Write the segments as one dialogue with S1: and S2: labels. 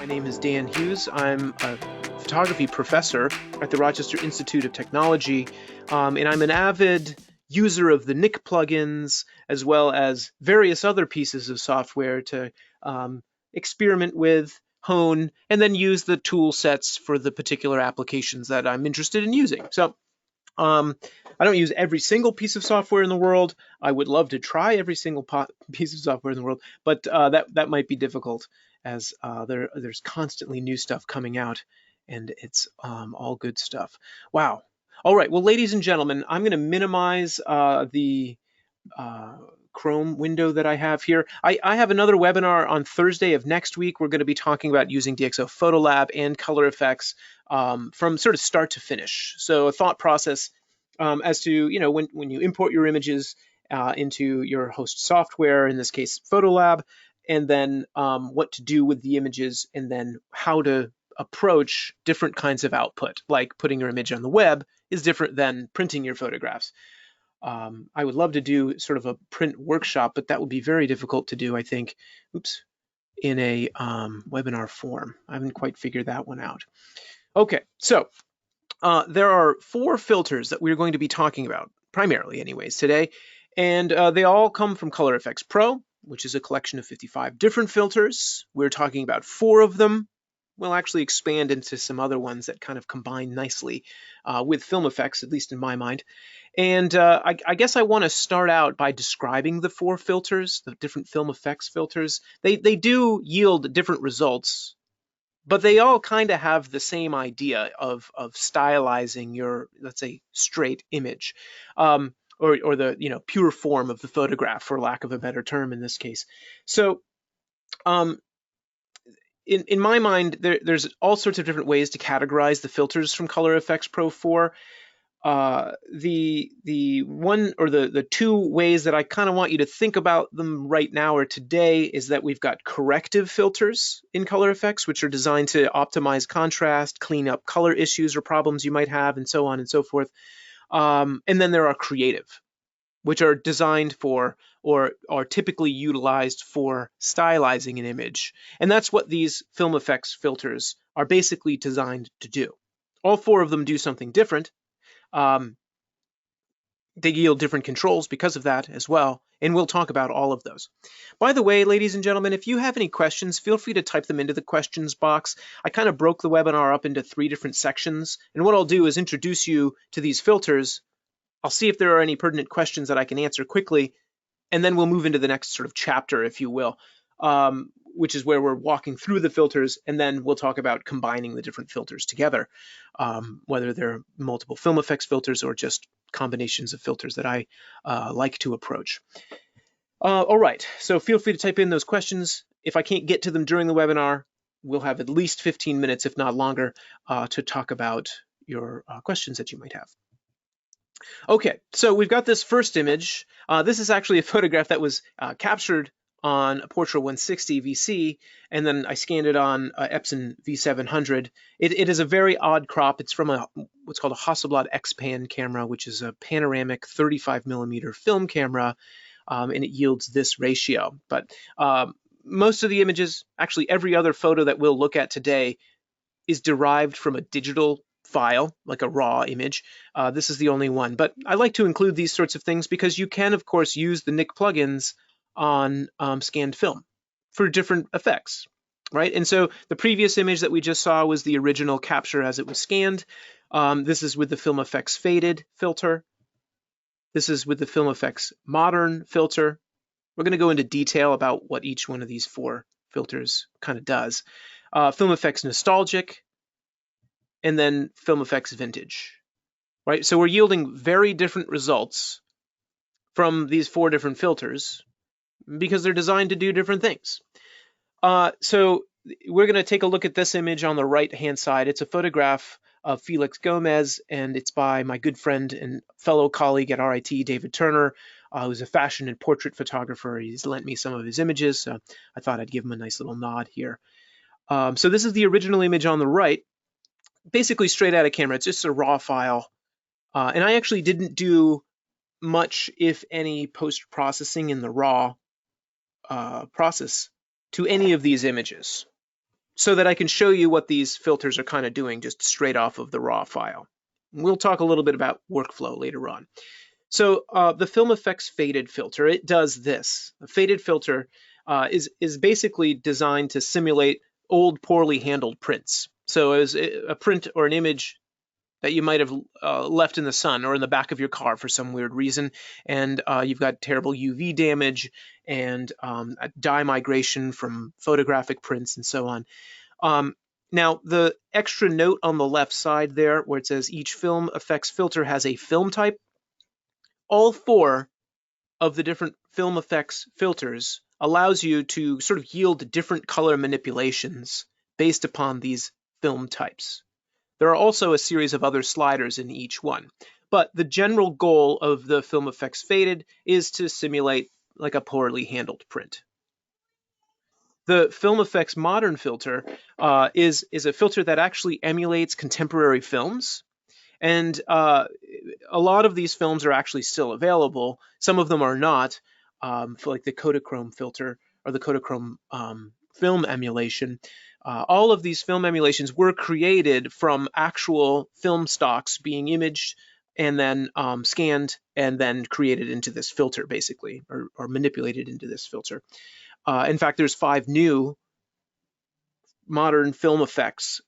S1: name is Dan Hughes. I'm a photography professor at the Rochester Institute of Technology, and I'm an avid user of the Nik plugins as well as various other pieces of software to experiment with, hone, and then use the tool sets for the particular applications that I'm interested in using. So I don't use every single piece of software in the world. I would love to try every single piece of software in the world, but that might be difficult as there's constantly new stuff coming out, and it's all good stuff. Wow. All right. Well, ladies and gentlemen, I'm going to minimize the Chrome window that I have here. I have another webinar on Thursday of next week. We're going to be talking about using DxO Photolab and color effects from sort of start to finish. So a thought process as to, when you import your images into your host software, in this case Photolab, and then what to do with the images, and then how to approach different kinds of output, like putting your image on the web is different than printing your photographs. I would love to do sort of a print workshop, but that would be very difficult to do, I think, in a webinar form. I haven't quite figured that one out. Okay, so there are 4 filters that we're going to be talking about, primarily anyways, today, and they all come from Color Efex Pro, which is a collection of 55 different filters. We're talking about 4 of them. We'll actually expand into some other ones that kind of combine nicely with Film Efex, at least in my mind. And I guess I want to start out by describing the 4 filters, the different Film Efex filters. They do yield different results, but they all kind of have the same idea of stylizing your, let's say, straight image, or the pure form of the photograph, for lack of a better term in this case. So in my mind, there's all sorts of different ways to categorize the filters from Color Efex Pro 4. The one or the 2 ways that I kind of want you to think about them right now or today is that we've got corrective filters in Color Efex, which are designed to optimize contrast, clean up color issues or problems you might have, and so on and so forth. And then there are creative, which are designed for or are typically utilized for stylizing an image. And that's what these Film Efex filters are basically designed to do. All 4 of them do something different. They yield different controls because of that as well, and we'll talk about all of those. By the way, ladies and gentlemen, if you have any questions, feel free to type them into the questions box. I kind of broke the webinar up into 3 different sections, and what I'll do is introduce you to these filters. I'll see if there are any pertinent questions that I can answer quickly, and then we'll move into the next sort of chapter, if you will, which is where we're walking through the filters, and then we'll talk about combining the different filters together, whether they're multiple Film Efex filters or just combinations of filters that I like to approach. All right, so feel free to type in those questions. If I can't get to them during the webinar, we'll have at least 15 minutes, if not longer, to talk about your questions that you might have. Okay, so we've got this first image. This is actually a photograph that was captured on a Portra 160 VC, and then I scanned it on Epson V700. It is a very odd crop. It's from what's called a Hasselblad X-Pan camera, which is a panoramic 35mm film camera, and it yields this ratio. But most of the images, actually every other photo that we'll look at today, is derived from a digital file, like a raw image. This is the only one, but I like to include these sorts of things because you can, of course, use the Nik plugins on scanned film for different effects, right? And so the previous image that we just saw was the original capture as it was scanned. This is with the Film Efex Faded filter. This is with the Film Efex Modern filter. We're going to go into detail about what each one of these 4 filters kind of does. Film Efex Nostalgic, and then Film Efex Vintage, right? So we're yielding very different results from these 4 different filters because they're designed to do different things. So we're going to take a look at this image on the right-hand side. It's a photograph of Felix Gomez, and it's by my good friend and fellow colleague at RIT, David Turner, who's a fashion and portrait photographer. He's lent me some of his images, so I thought I'd give him a nice little nod here. So this is the original image on the right, basically straight out of camera. It's just a raw file. And I actually didn't do much, if any, post-processing in the raw process to any of these images. so that I can show you what these filters are kind of doing just straight off of the raw file. We'll talk a little bit about workflow later on. So the Film Efex faded filter, it does this. A faded filter is basically designed to simulate old, poorly handled prints. So as a print or an image that you might have left in the sun or in the back of your car for some weird reason, and you've got terrible UV damage and dye migration from photographic prints and so on. Now, the extra note on the left side there where it says each Film Efex filter has a film type, all four of the different Film Efex filters allows you to sort of yield different color manipulations based upon these film types. There are also a series of other sliders in each one, but the general goal of the Film Efex faded is to simulate like a poorly handled print. The Film Efex modern filter is a filter that actually emulates contemporary films. And a lot of these films are actually still available. Some of them are not, for like the Kodachrome filter or the Kodachrome film emulation. All of these film emulations were created from actual film stocks being imaged and then scanned and then created into this filter, basically, or manipulated into this filter. In fact, there's 5 new modern Film Efex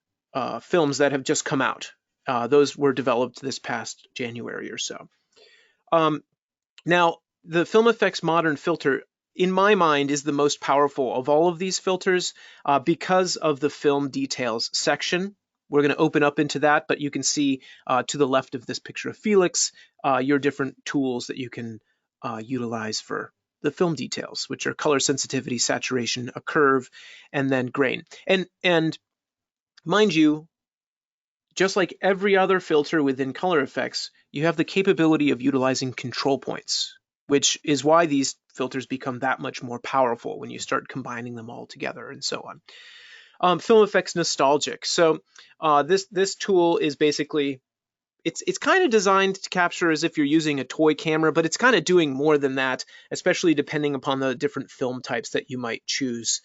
S1: films that have just come out. Those were developed this past January or so. Now, the Film Efex modern filter, in my mind, is the most powerful of all of these filters because of the film details section. We're going to open up into that, but you can see to the left of this picture of Felix, your different tools that you can utilize for the film details, which are color sensitivity, saturation, a curve, and then grain. And mind you, just like every other filter within Color Efex, you have the capability of utilizing control points, which is why these filters become that much more powerful when you start combining them all together and so on. Film Efex Nostalgic. So this tool is basically, it's kind of designed to capture as if you're using a toy camera, but it's kind of doing more than that, especially depending upon the different film types that you might choose.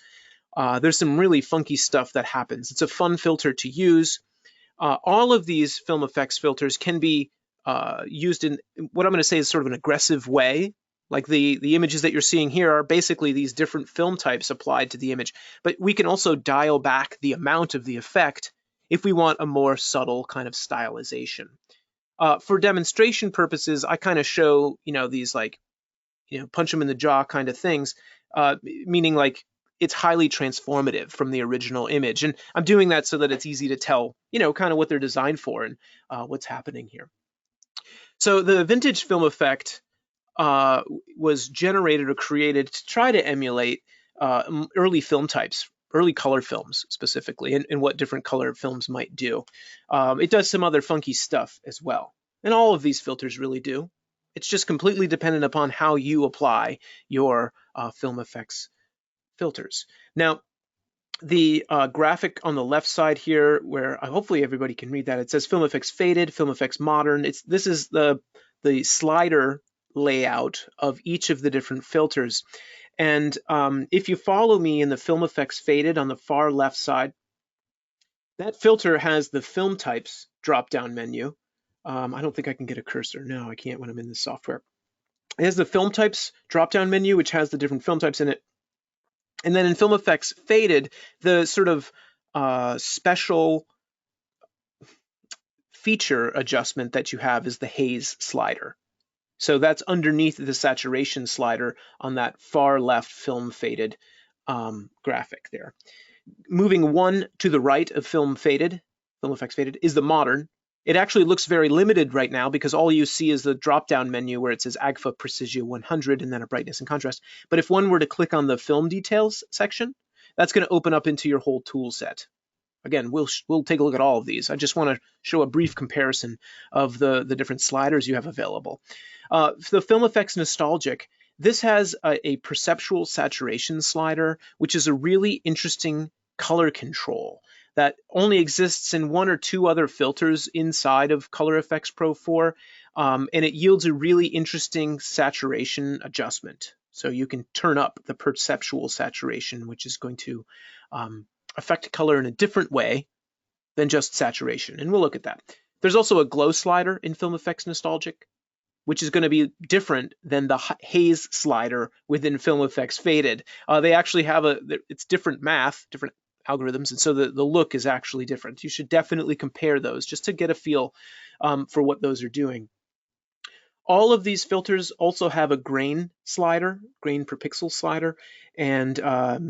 S1: There's some really funky stuff that happens. It's a fun filter to use. All of these Film Efex filters can be used in what I'm going to say is sort of an aggressive way. Like the images that you're seeing here are basically these different film types applied to the image. But we can also dial back the amount of the effect if we want a more subtle kind of stylization. For demonstration purposes, I kind of show, these like, punch them in the jaw kind of things, meaning like it's highly transformative from the original image. And I'm doing that so that it's easy to tell, kind of what they're designed for and what's happening here. So the vintage film effect was generated or created to try to emulate early film types, early color films specifically, and what different color films might do. It does some other funky stuff as well. And all of these filters really do. It's just completely dependent upon how you apply your Film Efex filters. Now, the graphic on the left side here, where hopefully everybody can read that, it says Film Efex faded, Film Efex modern. This is the slider layout of each of the different filters. And if you follow me in the Film Efex faded on the far left side, that filter has the film types drop-down menu. I don't think I can get a cursor. No, I can't when I'm in the software. It has the film types drop-down menu, which has the different film types in it. And then in Film Efex faded, the sort of special feature adjustment that you have is the haze slider. So that's underneath the saturation slider on that far left film faded graphic there. Moving one to the right of Film Efex faded, is the modern. It actually looks very limited right now because all you see is the drop-down menu where it says Agfa Precision 100 and then a brightness and contrast. But if one were to click on the film details section, that's going to open up into your whole tool set. Again, we'll take a look at all of these. I just want to show a brief comparison of the different sliders you have available. The Film Efex Nostalgic, this has a perceptual saturation slider, which is a really interesting color control that only exists in 1 or 2 other filters inside of Color Efex Pro 4, and it yields a really interesting saturation adjustment. So you can turn up the perceptual saturation, which is going to affect color in a different way than just saturation, and we'll look at that. There's also a glow slider in Film Efex Nostalgic, which is going to be different than the haze slider within Film Efex Faded. They actually have it's different math, different algorithms, and so the look is actually different. You should definitely compare those just to get a feel for what those are doing. All of these filters also have a grain slider, grain per pixel slider, and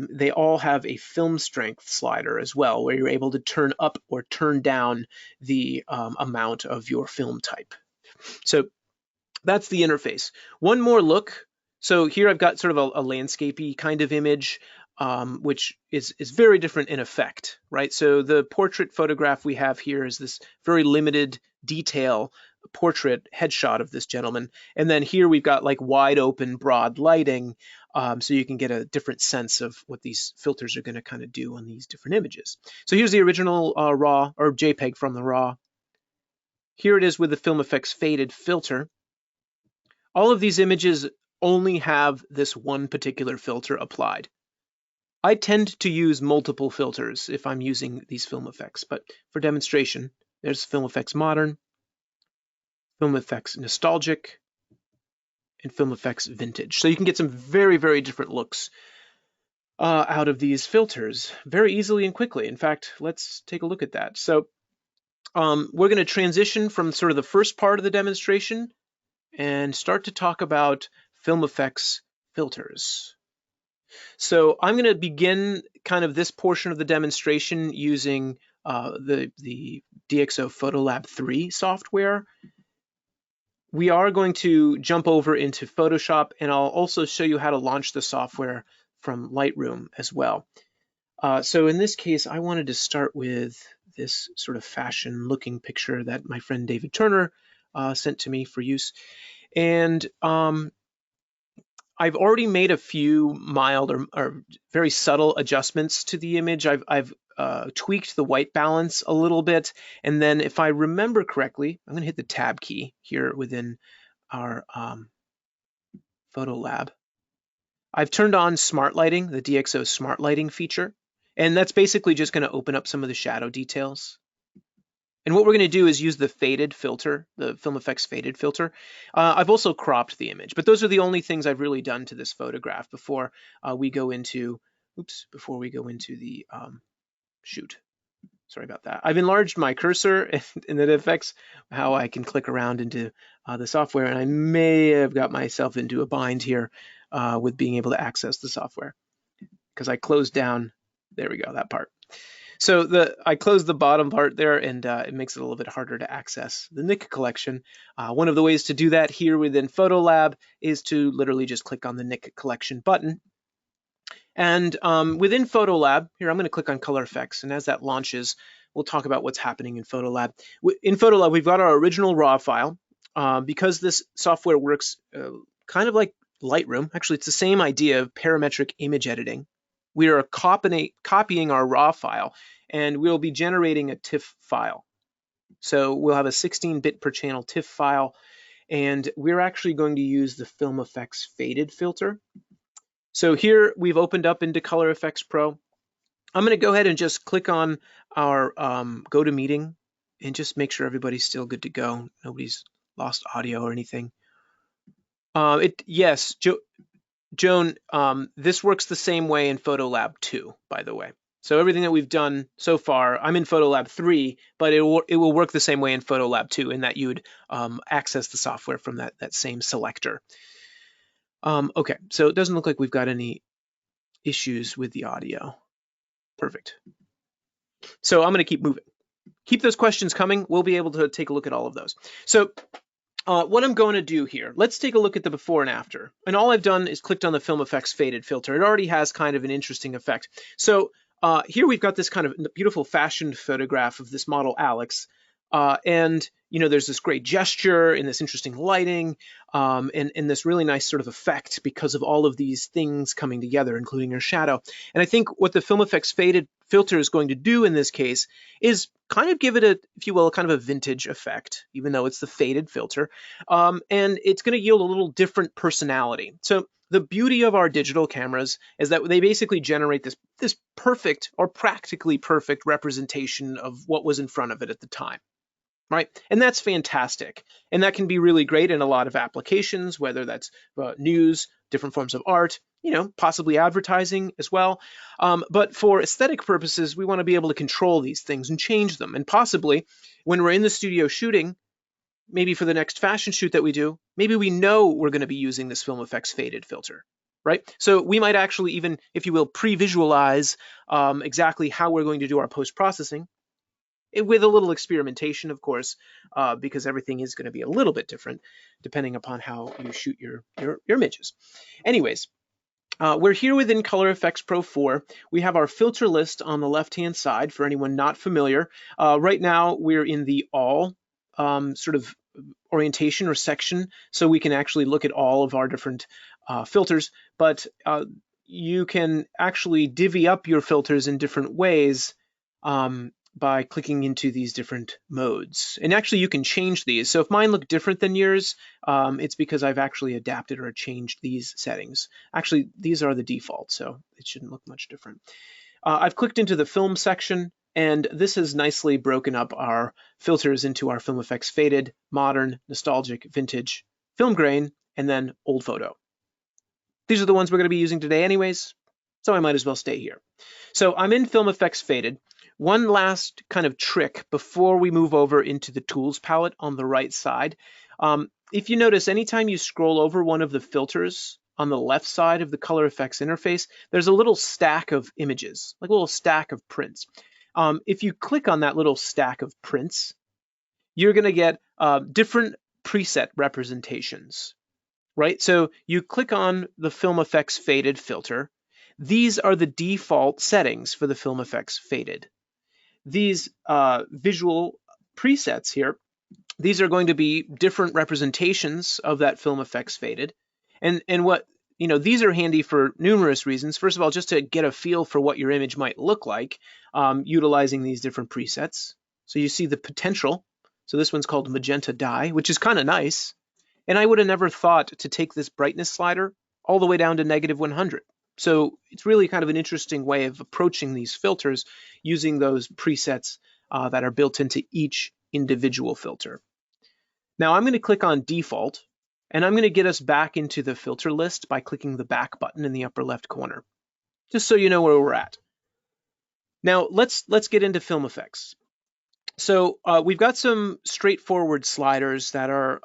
S1: they all have a film strength slider as well, where you're able to turn up or turn down the amount of your film type. So that's the interface. One more look. So here I've got sort of a landscapey kind of image, which is very different in effect, right? So the portrait photograph we have here is this very limited detail portrait headshot of this gentleman. And then here we've got like wide open, broad lighting, so you can get a different sense of what these filters are going to kind of do on these different images. So here's the original RAW or JPEG from the RAW. Here it is with the Film Efex Faded filter. All of these images only have this one particular filter applied. I tend to use multiple filters if I'm using these film effects, but for demonstration, there's Film Efex Modern, Film Efex Nostalgic, and Film Efex Vintage. So you can get some very, very different looks out of these filters very easily and quickly. In fact, let's take a look at that. So we're going to transition from sort of the first part of the demonstration and start to talk about Film Efex filters. So I'm going to begin kind of this portion of the demonstration using the DxO Photolab 3 software. We are going to jump over into Photoshop, and I'll also show you how to launch the software from Lightroom as well. So in this case, I wanted to start with this sort of fashion looking picture that my friend David Turner sent to me for use. And I've already made a few mild or very subtle adjustments to the image. I've tweaked the white balance a little bit. And then if I remember correctly, I'm going to hit the tab key here within our Photolab. I've turned on smart lighting, the DxO smart lighting feature. And that's basically just going to open up some of the shadow details. And what we're going to do is use the faded filter, the Film Efex Faded filter. I've also cropped the image, but those are the only things I've really done to this photograph before we go into, the shoot. Sorry about that. I've enlarged my cursor and it affects how I can click around into the software, and I may have got myself into a bind here with being able to access the software because I closed down, there we go, that part. So I closed the bottom part there, and it makes it a little bit harder to access the Nik Collection. One of the ways to do that here within Photolab is to literally just click on the Nik Collection button. And within Photolab, here I'm going to click on Color Efex, and as that launches, we'll talk about what's happening in Photolab. In Photolab, we've got our original RAW file. Because this software works kind of like Lightroom, actually it's the same idea of parametric image editing. We are copying our RAW file, and we'll be generating a TIFF file. So we'll have a 16-bit per channel TIFF file, and we're actually going to use the Film Efex Faded filter. So here we've opened up into Color Efex Pro. I'm going to go ahead and just click on our Go to Meeting and just make sure everybody's still good to go. Nobody's lost audio or anything. Yes, Joan, this works the same way in Photolab 2, by the way. So everything that we've done so far, I'm in Photolab 3, but it will work the same way in Photolab 2 in that you'd access the software from that same selector. Okay, so it doesn't look like we've got any issues with the audio. Perfect. So I'm going to keep moving. Keep those questions coming. We'll be able to take a look at all of those. So what I'm going to do here, let's take a look at the before and after. And all I've done is clicked on the Film Efex Faded filter. It already has kind of an interesting effect. So here we've got this kind of beautiful fashioned photograph of this model, Alex. And, you know, there's this great gesture and this interesting lighting and this really nice sort of effect because of all of these things coming together, including her shadow. And I think what the Film Efex Faded filter is going to do in this case is kind of give it a, if you will, kind of a vintage effect, even though it's the faded filter. And it's going to yield a little different personality. So the beauty of our digital cameras is that they basically generate this perfect or practically perfect representation of what was in front of it at the time, right? And that's fantastic. And that can be really great in a lot of applications, whether that's news, different forms of art, possibly advertising as well. But for aesthetic purposes, we want to be able to control these things and change them. And possibly when we're in the studio shooting, maybe for the next fashion shoot that we do, maybe we know we're going to be using this Film Efex faded filter, right? So we might actually even, if you will, pre-visualize exactly how we're going to do our post-processing, with a little experimentation, of course, because everything is going to be a little bit different depending upon how you shoot your images. Anyways, we're here within Color Efex Pro 4. We have our filter list on the left-hand side for anyone not familiar. Right now, we're in the all sort of orientation or section, so we can actually look at all of our different filters, but you can actually divvy up your filters in different ways by clicking into these different modes. And actually you can change these. So if mine look different than yours, it's because I've actually adapted or changed these settings. Actually, these are the default, so it shouldn't look much different. I've clicked into the film section, and this has nicely broken up our filters into our Film Efex Faded, Modern, Nostalgic, Vintage, Film Grain, and then Old Photo. These are the ones we're going to be using today anyways, so I might as well stay here. So I'm in Film Efex Faded. One last kind of trick before we move over into the tools palette on the right side. If you notice, anytime you scroll over one of the filters on the left side of the Color Efex interface, there's a little stack of images, like a little stack of prints. If you click on that little stack of prints, you're going to get different preset representations, right? So you click on the Film Efex Faded filter. These are the default settings for the Film Efex Faded. These visual presets here, these are going to be different representations of that Film Efex Faded. And what, these are handy for numerous reasons. First of all, just to get a feel for what your image might look like, utilizing these different presets. So you see the potential. So this one's called Magenta Dye, which is kind of nice. And I would have never thought to take this brightness slider all the way down to -100. So it's really kind of an interesting way of approaching these filters using those presets that are built into each individual filter. Now I'm going to click on default, and I'm going to get us back into the filter list by clicking the back button in the upper left corner, just so you know where we're at. Now let's get into Film Efex. So we've got some straightforward sliders that are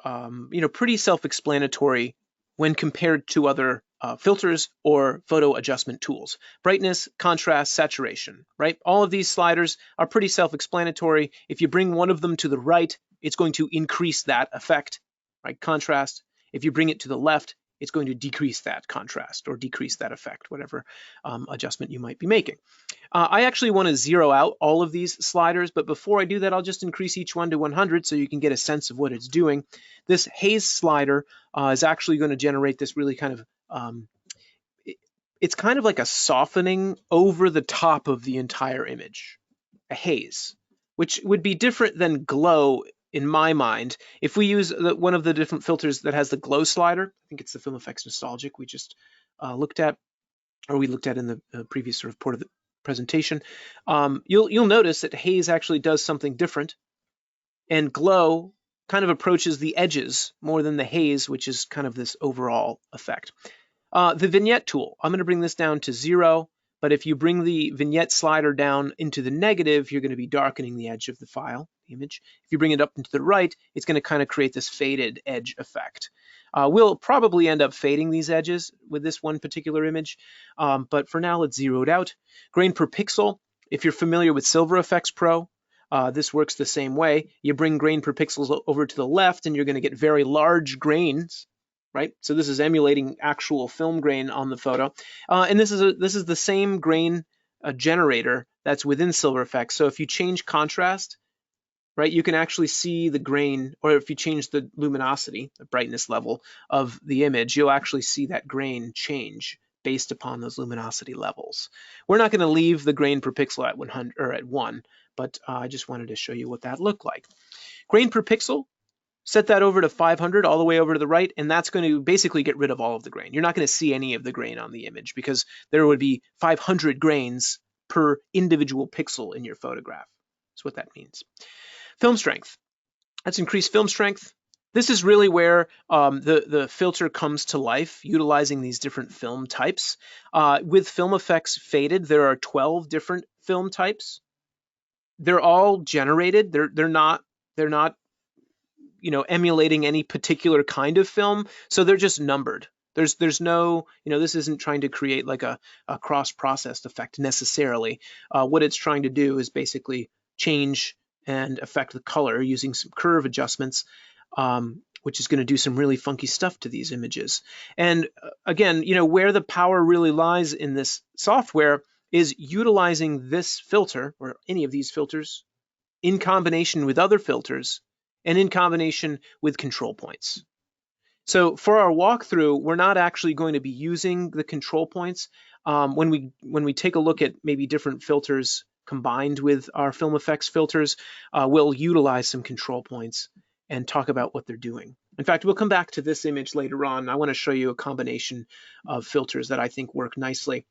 S1: pretty self-explanatory when compared to other filters or photo adjustment tools. Brightness, contrast, saturation, right? All of these sliders are pretty self-explanatory. If you bring one of them to the right, it's going to increase that effect, right? Contrast. If you bring it to the left, it's going to decrease that contrast or decrease that effect, whatever adjustment you might be making. I actually want to zero out all of these sliders, but before I do that, I'll just increase each one to 100 so you can get a sense of what it's doing. This haze slider is actually going to generate this really kind of, it's kind of like a softening over the top of the entire image, a haze, which would be different than glow in my mind. If we use one of the different filters that has the glow slider, I think it's the Film Efex Nostalgic we just looked at, or we looked at in the previous sort of part of the presentation, you'll notice that haze actually does something different, and glow kind of approaches the edges more than the haze, which is kind of this overall effect. The vignette tool, I'm going to bring this down to 0, but if you bring the vignette slider down into the negative, you're going to be darkening the edge of the file, the image. If you bring it up into the right, it's going to kind of create this faded edge effect. We'll probably end up fading these edges with this one particular image, but for now, let's zero it out. Grain per pixel, if you're familiar with Silver Efex Pro, this works the same way. You bring grain per pixels over to the left, and you're going to get very large grains, right? So this is emulating actual film grain on the photo. And this is the same grain generator that's within Silver Efex. So if you change contrast, right, you can actually see the grain, or if you change the luminosity, the brightness level of the image, you'll actually see that grain change based upon those luminosity levels. We're not going to leave the grain per pixel at 100 or at 1, but I just wanted to show you what that looked like. Grain per pixel, Set that over to 500 all the way over to the right, and that's going to basically get rid of all of the grain. You're not going to see any of the grain on the image because there would be 500 grains per individual pixel in your photograph. That's what that means. Film strength. Let's increase film strength. This is really where the filter comes to life, utilizing these different film types. With Film Efex Faded, there are 12 different film types. They're all generated. They're not emulating any particular kind of film, so they're just numbered. There's no, this isn't trying to create like a cross-processed effect necessarily. What it's trying to do is basically change and affect the color using some curve adjustments, which is going to do some really funky stuff to these images. And again, where the power really lies in this software is utilizing this filter or any of these filters in combination with other filters and in combination with control points. So for our walkthrough, we're not actually going to be using the control points. When we take a look at maybe different filters combined with our Film Efex filters, we'll utilize some control points and talk about what they're doing. In fact, we'll come back to this image later on. I want to show you a combination of filters that I think work nicely.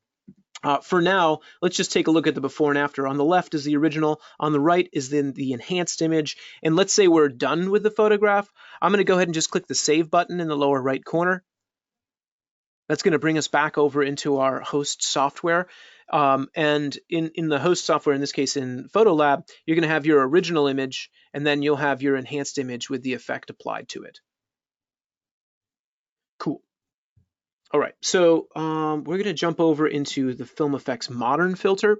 S1: For now, let's just take a look at the before and after. On the left is the original, on the right is then the enhanced image. And let's say we're done with the photograph. I'm going to go ahead and just click the Save button in the lower right corner. That's going to bring us back over into our host software. And in the host software, in this case in Photolab, you're going to have your original image, and then you'll have your enhanced image with the effect applied to it. Cool. All right, so we're going to jump over into the Film Efex Modern filter.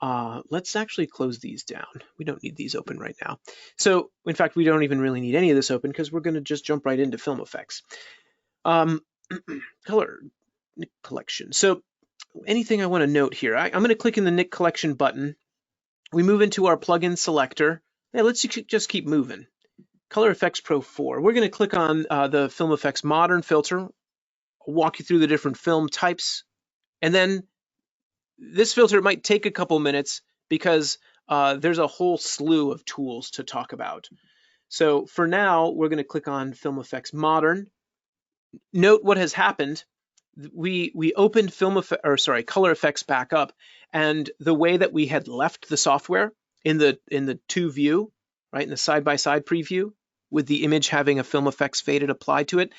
S1: Let's actually close these down. We don't need these open right now. So, in fact, we don't even really need any of this open because we're going to just jump right into Film Efex. Color Nik Collection. So, anything I want to note here, I'm going to click in the Nik Collection button. We move into our plugin selector. Now, let's just keep moving. Color Efex Pro 4. We're going to click on the Film Efex Modern filter. I'll walk you through the different film types, and then this filter might take a couple minutes because there's a whole slew of tools to talk about. So for now, we're going to click on Film Efex Modern. Note what has happened. We opened Color Efex back up, and the way that we had left the software in the to view, right, in the side-by-side preview, with the image having a Film Efex Faded applied to it,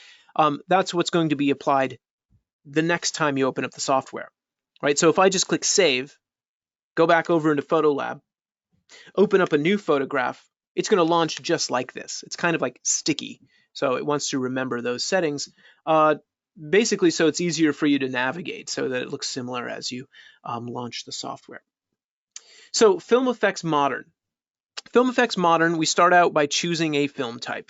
S1: that's what's going to be applied the next time you open up the software, right? So if I just click Save, go back over into Photolab, open up a new photograph, it's going to launch just like this. It's kind of like sticky, so it wants to remember those settings, basically so it's easier for you to navigate so that it looks similar as you launch the software. So Film Efex Modern. Film Efex Modern, we start out by choosing a film type.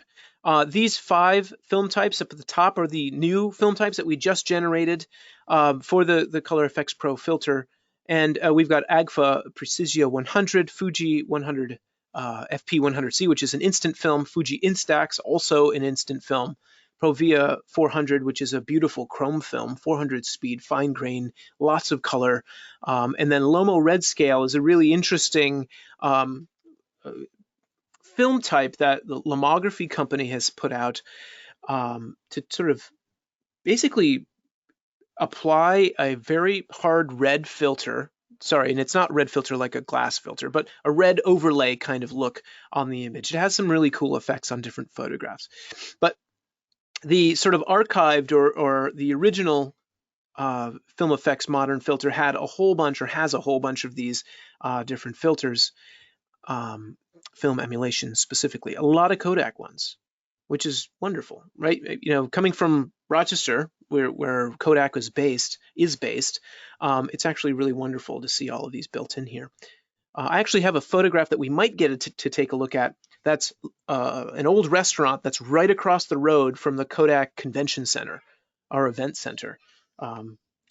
S1: These 5 film types up at the top are the new film types that we just generated for the Color Efex Pro filter. And we've got Agfa Precisio 100, Fuji 100, FP100C, which is an instant film, Fuji Instax, also an instant film, Provia 400, which is a beautiful chrome film, 400 speed, fine grain, lots of color. And then Lomo Red Scale is a really interesting film type that the Lomography company has put out to sort of basically apply a very hard red filter. Sorry, and it's not red filter like a glass filter, but a red overlay kind of look on the image. It has some really cool effects on different photographs. But the sort of archived or the original Film Efex Modern filter had a whole bunch, or has a whole bunch of these different filters. Film emulation specifically, a lot of Kodak ones, which is wonderful, right? Coming from Rochester, where Kodak is based, it's actually really wonderful to see all of these built in here. I actually have a photograph that we might get to take a look at. That's an old restaurant that's right across the road from the Kodak Convention Center, our event center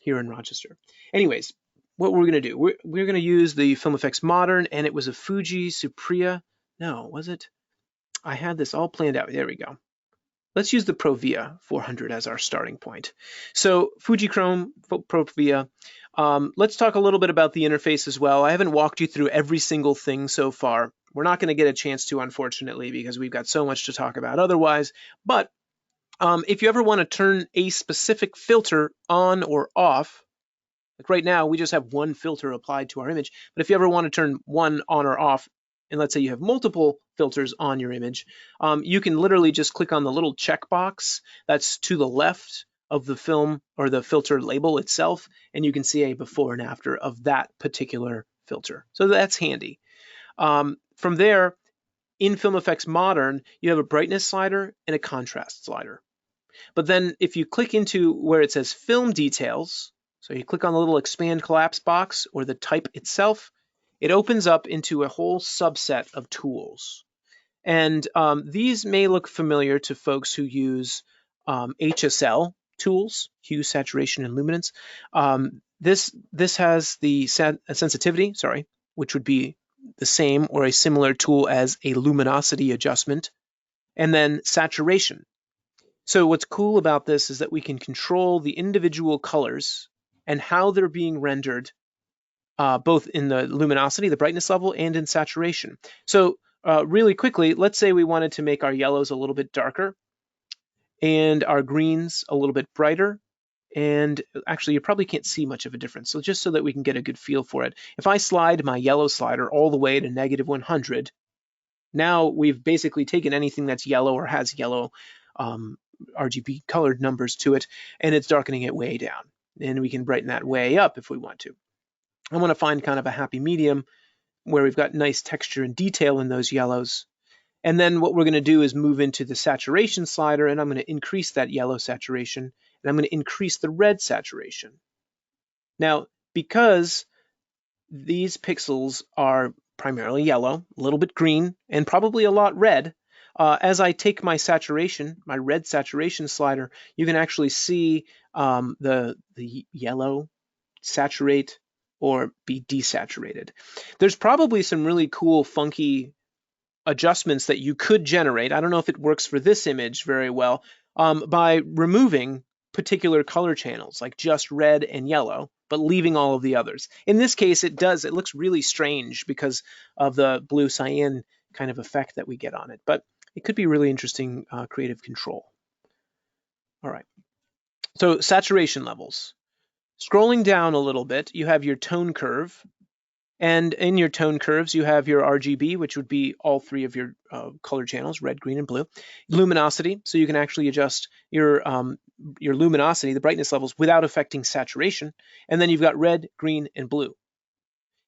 S1: here in Rochester. Anyways, what we're going to do, we're going to use the Film Efex Modern, and it was a Fuji Supriya. No, was it? I had this all planned out. There we go. let's use the Provia 400 as our starting point. So Fujichrome Provia. Let's talk a little bit about the interface as well. I haven't walked you through every single thing so far. We're not going to get a chance to, unfortunately, because we've got so much to talk about otherwise. But if you ever want to turn a specific filter on or off, like right now, we just have one filter applied to our image. But if you ever want to turn one on or off, and let's say you have multiple filters on your image, you can literally just click on the little checkbox that's to the left of the film or the filter label itself, and you can see a before and after of that particular filter. So that's handy. From there, in Film Efex Modern, you have a brightness slider and a contrast slider. But then if you click into where it says film details, so you click on the little expand collapse box or the type itself, it opens up into a whole subset of tools. And these may look familiar to folks who use HSL tools, hue, saturation, and luminance. This has the sensitivity, which would be the same or a similar tool as a luminosity adjustment, and then saturation. So what's cool about this is that we can control the individual colors and how they're being rendered, both in the luminosity, the brightness level, and in saturation. So really quickly, let's say we wanted to make our yellows a little bit darker and our greens a little bit brighter. And actually, you probably can't see much of a difference. So just so that we can get a good feel for it, if I slide my yellow slider all the way to -100, now we've basically taken anything that's yellow or has yellow RGB colored numbers to it, and it's darkening it way down. And we can brighten that way up if we want to. I want to find kind of a happy medium where we've got nice texture and detail in those yellows. And then what we're going to do is move into the saturation slider, and I'm going to increase that yellow saturation, and I'm going to increase the red saturation. Now, because these pixels are primarily yellow, a little bit green, and probably a lot red, as I take my saturation, my red saturation slider, you can actually see the yellow saturate or be desaturated. There's probably some really cool, funky adjustments that you could generate. I don't know if it works for this image very well, by removing particular color channels, like just red and yellow, but leaving all of the others. In this case, it does. It looks really strange because of the blue cyan kind of effect that we get on it, but it could be really interesting creative control. All right, so saturation levels. Scrolling down a little bit, you have your tone curve. And in your tone curves, you have your RGB, which would be all three of your color channels, red, green, and blue. Luminosity, so you can actually adjust your luminosity, the brightness levels, without affecting saturation. And then you've got red, green, and blue.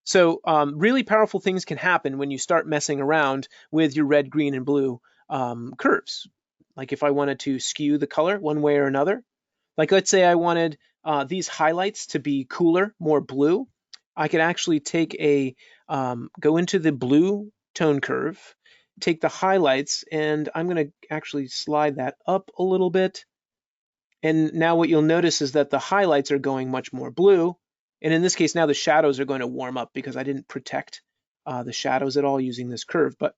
S1: So really powerful things can happen when you start messing around with your red, green, and blue curves. Like if I wanted to skew the color one way or another, like let's say I wanted these highlights to be cooler, more blue, I could actually take go into the blue tone curve, take the highlights, and I'm going to actually slide that up a little bit. And now what you'll notice is that the highlights are going much more blue. And in this case, now the shadows are going to warm up because I didn't protect the shadows at all using this curve. But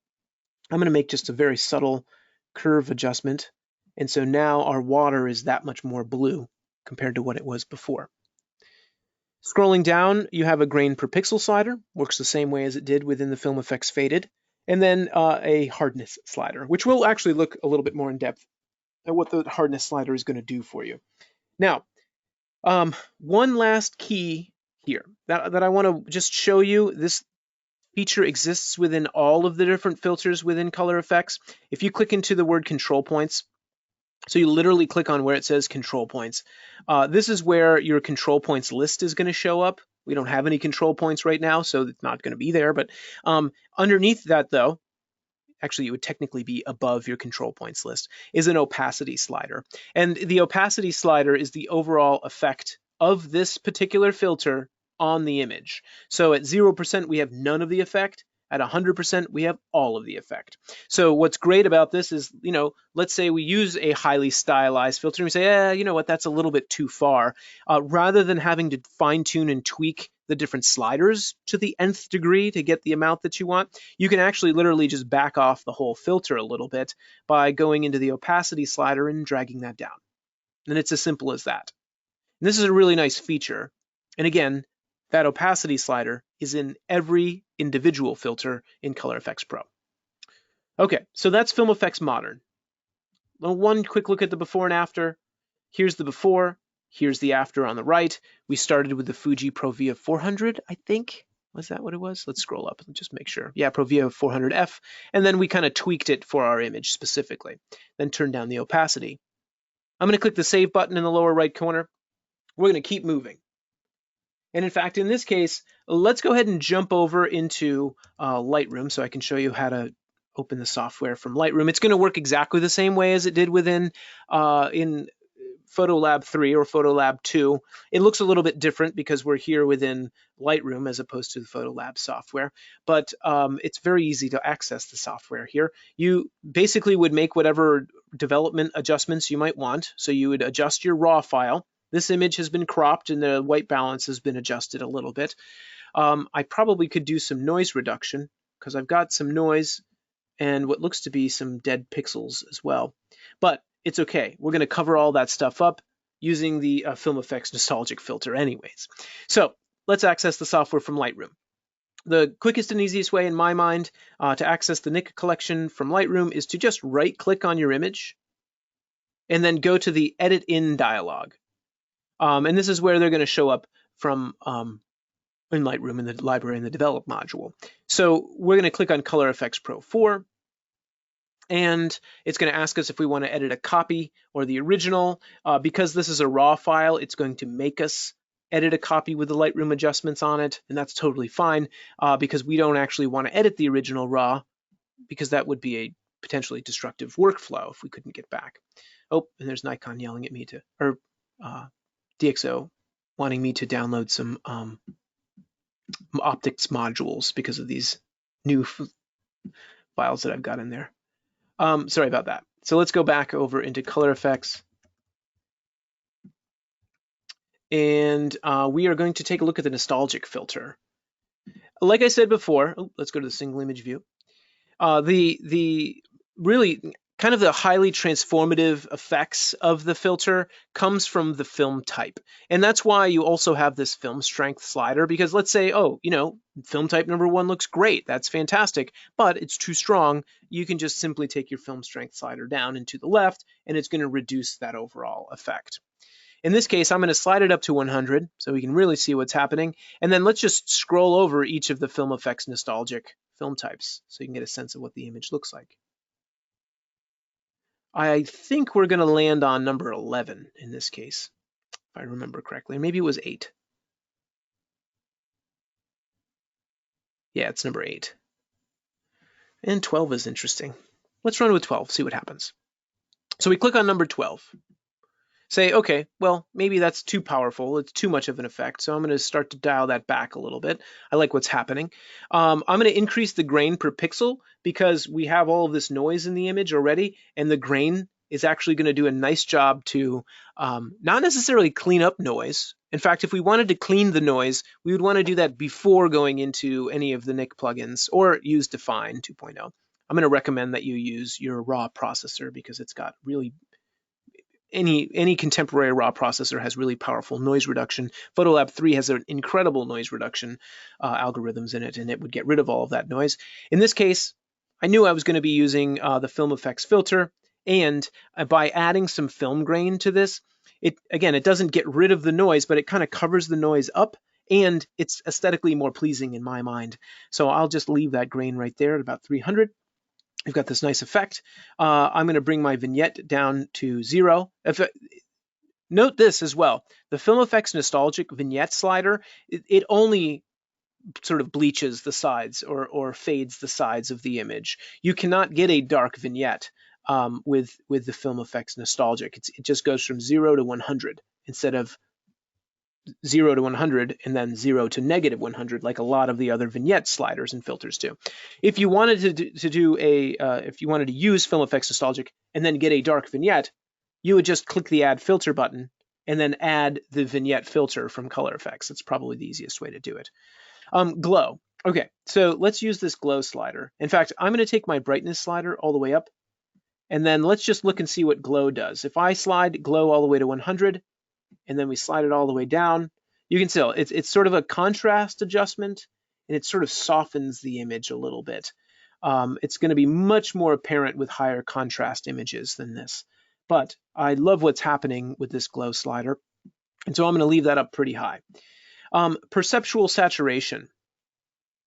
S1: I'm going to make just a very subtle curve adjustment. And so now our water is that much more blue compared to what it was before. Scrolling down, you have a grain per pixel slider, works the same way as it did within the Film Efex Faded, and then a hardness slider, which will actually look a little bit more in depth at what the hardness slider is going to do for you. Now, one last key here that I want to just show you. This feature exists within all of the different filters within Color Efex. If you click into the word control points, so you literally click on where it says control points. This is where your control points list is going to show up. We don't have any control points right now, so it's not going to be there. But underneath that, though, actually it would technically be above your control points list, is an opacity slider. And the opacity slider is the overall effect of this particular filter on the image. So at 0%, we have none of the effect. At 100%, we have all of the effect. So what's great about this is, let's say we use a highly stylized filter and we say, you know what, that's a little bit too far. Rather than having to fine tune and tweak the different sliders to the nth degree to get the amount that you want, you can actually literally just back off the whole filter a little bit by going into the opacity slider and dragging that down. And it's as simple as that. And this is a really nice feature. And again, that opacity slider is in every individual filter in Color Efex Pro. Okay, so that's Film Efex Modern. One quick look at the before and after. Here's the before, here's the after on the right. We started with the Fuji Provia 400, I think. Was that what it was? Let's scroll up and just make sure. Yeah, Provia 400F. And then we kind of tweaked it for our image specifically. Then turned down the opacity. I'm going to click the Save button in the lower right corner. We're going to keep moving. And in fact, in this case, let's go ahead and jump over into Lightroom so I can show you how to open the software from Lightroom. It's going to work exactly the same way as it did within in Photolab 3 or Photolab 2. It looks a little bit different because we're here within Lightroom as opposed to the Photolab software, but it's very easy to access the software here. You basically would make whatever development adjustments you might want. So you would adjust your raw file. This image has been cropped and the white balance has been adjusted a little bit. I probably could do some noise reduction because I've got some noise and what looks to be some dead pixels as well. But it's okay. We're going to cover all that stuff up using the Film Efex nostalgic filter anyways. So let's access the software from Lightroom. The quickest and easiest way in my mind to access the Nik Collection from Lightroom is to just right-click on your image and then go to the Edit In dialog. And this is where they're going to show up from in Lightroom in the library in the Develop module. So we're going to click on Color Efex Pro 4. And it's going to ask us if we want to edit a copy or the original. Because this is a raw file, it's going to make us edit a copy with the Lightroom adjustments on it. And that's totally fine because we don't actually want to edit the original raw because that would be a potentially destructive workflow if we couldn't get back. Oh, and there's Nikon yelling at me to, or DxO wanting me to download some optics modules because of these new files that I've got in there. Sorry about that. So let's go back over into Color Efex. And we are going to take a look at the nostalgic filter. Like I said before, let's go to the single image view. The really kind of the highly transformative effects of the filter comes from the film type. And that's why you also have this film strength slider, because let's say, oh, you know, film type number 1 looks great. That's fantastic, but it's too strong. You can just simply take your film strength slider down and to the left, and it's going to reduce that overall effect. In this case, I'm going to slide it up to 100 so we can really see what's happening. And then let's just scroll over each of the Film Efex nostalgic film types so you can get a sense of what the image looks like. I think we're going to land on number 11 in this case, if I remember correctly. Maybe it was 8. Yeah, it's number 8. And 12 is interesting. Let's run with 12, see what happens. So we click on number 12. Say, okay, well, maybe that's too powerful. It's too much of an effect. So I'm going to start to dial that back a little bit. I like what's happening. I'm going to increase the grain per pixel because we have all of this noise in the image already. And the grain is actually going to do a nice job to not necessarily clean up noise. In fact, if we wanted to clean the noise, we would want to do that before going into any of the Nik plugins or use Define 2.0. I'm going to recommend that you use your raw processor because it's got really any contemporary raw processor has really powerful noise reduction. Photolab 3 has an incredible noise reduction algorithms in it, and it would get rid of all of that noise. In this case, I knew I was going to be using the Film Efex filter, and by adding some film grain to this, it doesn't get rid of the noise, but it kind of covers the noise up, and it's aesthetically more pleasing in my mind. So I'll just leave that grain right there at about 300. We've got this nice effect. I'm going to bring my vignette down to 0. Note this as well. The Film Efex nostalgic vignette slider, it only sort of bleaches the sides or fades the sides of the image. You cannot get a dark vignette with the Film Efex nostalgic. It just goes from 0 to 100 instead of 0 to 100 and then 0 to negative 100, like a lot of the other vignette sliders and filters do. If you wanted if you wanted to use Film Efex nostalgic and then get a dark vignette, you would just click the Add Filter button and then add the vignette filter from Color Efex. That's probably the easiest way to do it. Glow. Okay, so let's use this glow slider. In fact, I'm going to take my brightness slider all the way up, and then let's just look and see what glow does. If I slide glow all the way to 100, and then we slide it all the way down, you can tell it's sort of a contrast adjustment, and it sort of softens the image a little bit. It's going to be much more apparent with higher contrast images than this. But I love what's happening with this glow slider, and so I'm going to leave that up pretty high. Perceptual saturation.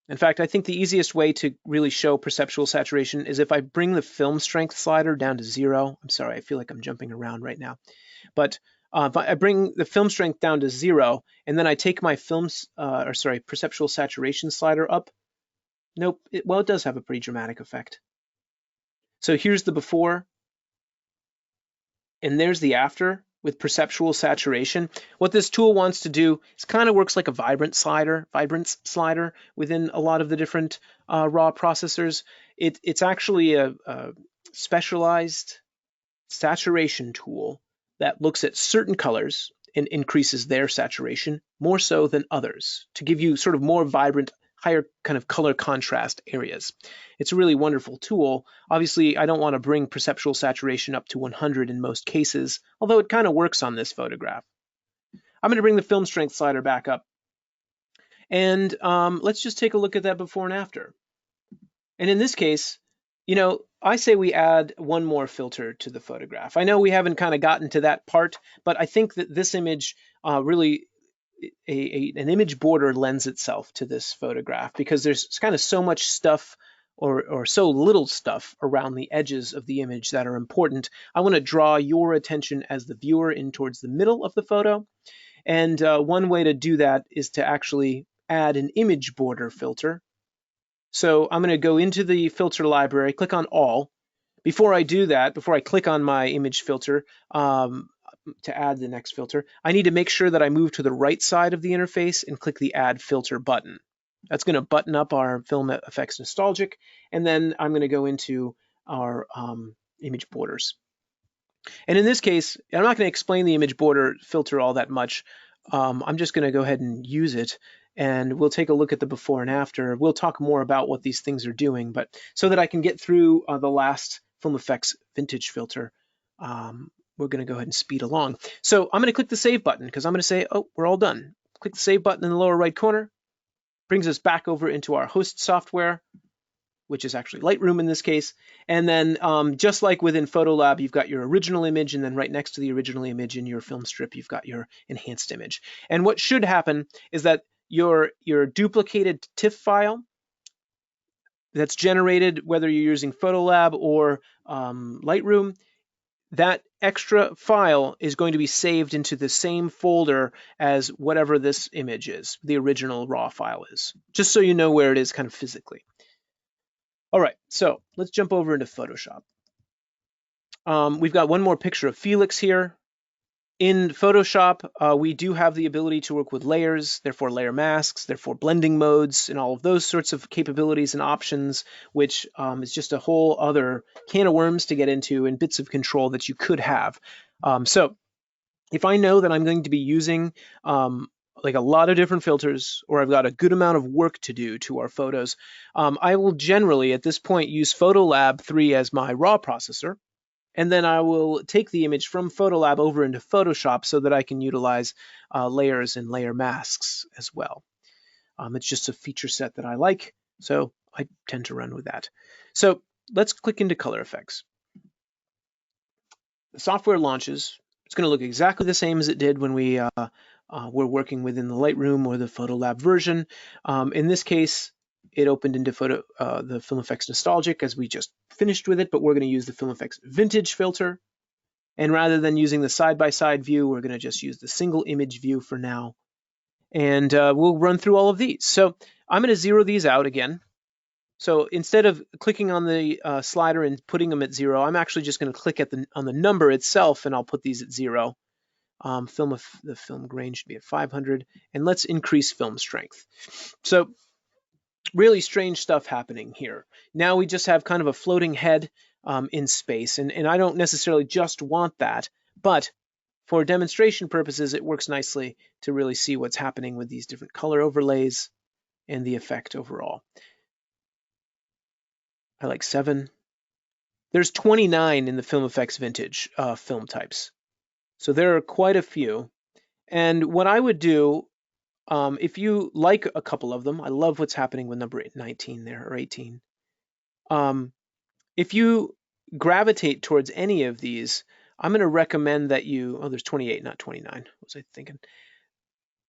S1: In fact, I think the easiest way to really show perceptual saturation is if I bring the film strength slider down to 0. I'm sorry, I feel like I'm jumping around right now. But if I bring the film strength down to 0, and then I take my perceptual saturation slider up, nope, it does have a pretty dramatic effect. So here's the before, and there's the after with perceptual saturation. What this tool wants to do is kind of works like a vibrance slider within a lot of the different raw processors. It's actually a specialized saturation tool that looks at certain colors and increases their saturation more so than others to give you sort of more vibrant, higher kind of color contrast areas. It's a really wonderful tool. Obviously, I don't want to bring perceptual saturation up to 100 in most cases, although it kind of works on this photograph. I'm going to bring the film strength slider back up. And let's just take a look at that before and after. And in this case, you know, I say we add one more filter to the photograph. I know we haven't kind of gotten to that part, but I think that this image really, an image border lends itself to this photograph because there's kind of so much stuff or so little stuff around the edges of the image that are important. I want to draw your attention as the viewer in towards the middle of the photo. And one way to do that is to actually add an image border filter. So I'm going to go into the filter library, click on all. Before I do that, before I click on my image filter to add the next filter, I need to make sure that I move to the right side of the interface and click the Add Filter button. That's going to button up our Film Efex Nostalgic, and then I'm going to go into our image borders. And in this case, I'm not going to explain the image border filter all that much. I'm just going to go ahead and use it, and we'll take a look at the before and after. We'll talk more about what these things are doing, but so that I can get through the last Film Efex vintage filter, we're going to go ahead and speed along. So I'm going to click the Save button because I'm going to say, oh, we're all done. Click the Save button in the lower right corner. Brings us back over into our host software, which is actually Lightroom in this case. And then just like within Photolab, you've got your original image, and then right next to the original image in your film strip, you've got your enhanced image. And what should happen is that your duplicated TIFF file that's generated, whether you're using Photolab or Lightroom, that extra file is going to be saved into the same folder as whatever this image is, the original raw file is, just so you know where it is kind of physically. All right, so let's jump over into Photoshop. We've got one more picture of Felix here. In Photoshop, we do have the ability to work with layers, therefore layer masks, therefore blending modes, and all of those sorts of capabilities and options, which is just a whole other can of worms to get into and bits of control that you could have. So if I know that I'm going to be using like a lot of different filters, or I've got a good amount of work to do to our photos, I will generally at this point use Photolab 3 as my raw processor. And then I will take the image from Photolab over into Photoshop so that I can utilize layers and layer masks as well. It's just a feature set that I like, so I tend to run with that. So let's click into Color Efex. The software launches. It's going to look exactly the same as it did when we were working within the Lightroom or the Photolab version. In this case, it opened into the Film Efex Nostalgic as we just finished with it, but we're going to use the Film Efex Vintage filter. And rather than using the side-by-side view, we're going to just use the single image view for now. And we'll run through all of these. So I'm going to zero these out again. So instead of clicking on the slider and putting them at 0, I'm actually just going to click on the number itself, and I'll put these at 0. The film grain should be at 500, and let's increase film strength. So really strange stuff happening here. Now we just have kind of a floating head in space, and I don't necessarily just want that, but for demonstration purposes, it works nicely to really see what's happening with these different color overlays and the effect overall. I like 7. There's 29 in the Film Efex Vintage film types. So there are quite a few. And what I would do, if you like a couple of them, I love what's happening with number 19 there, or 18. If you gravitate towards any of these, I'm going to recommend that you, oh, there's 28, not 29. What was I thinking?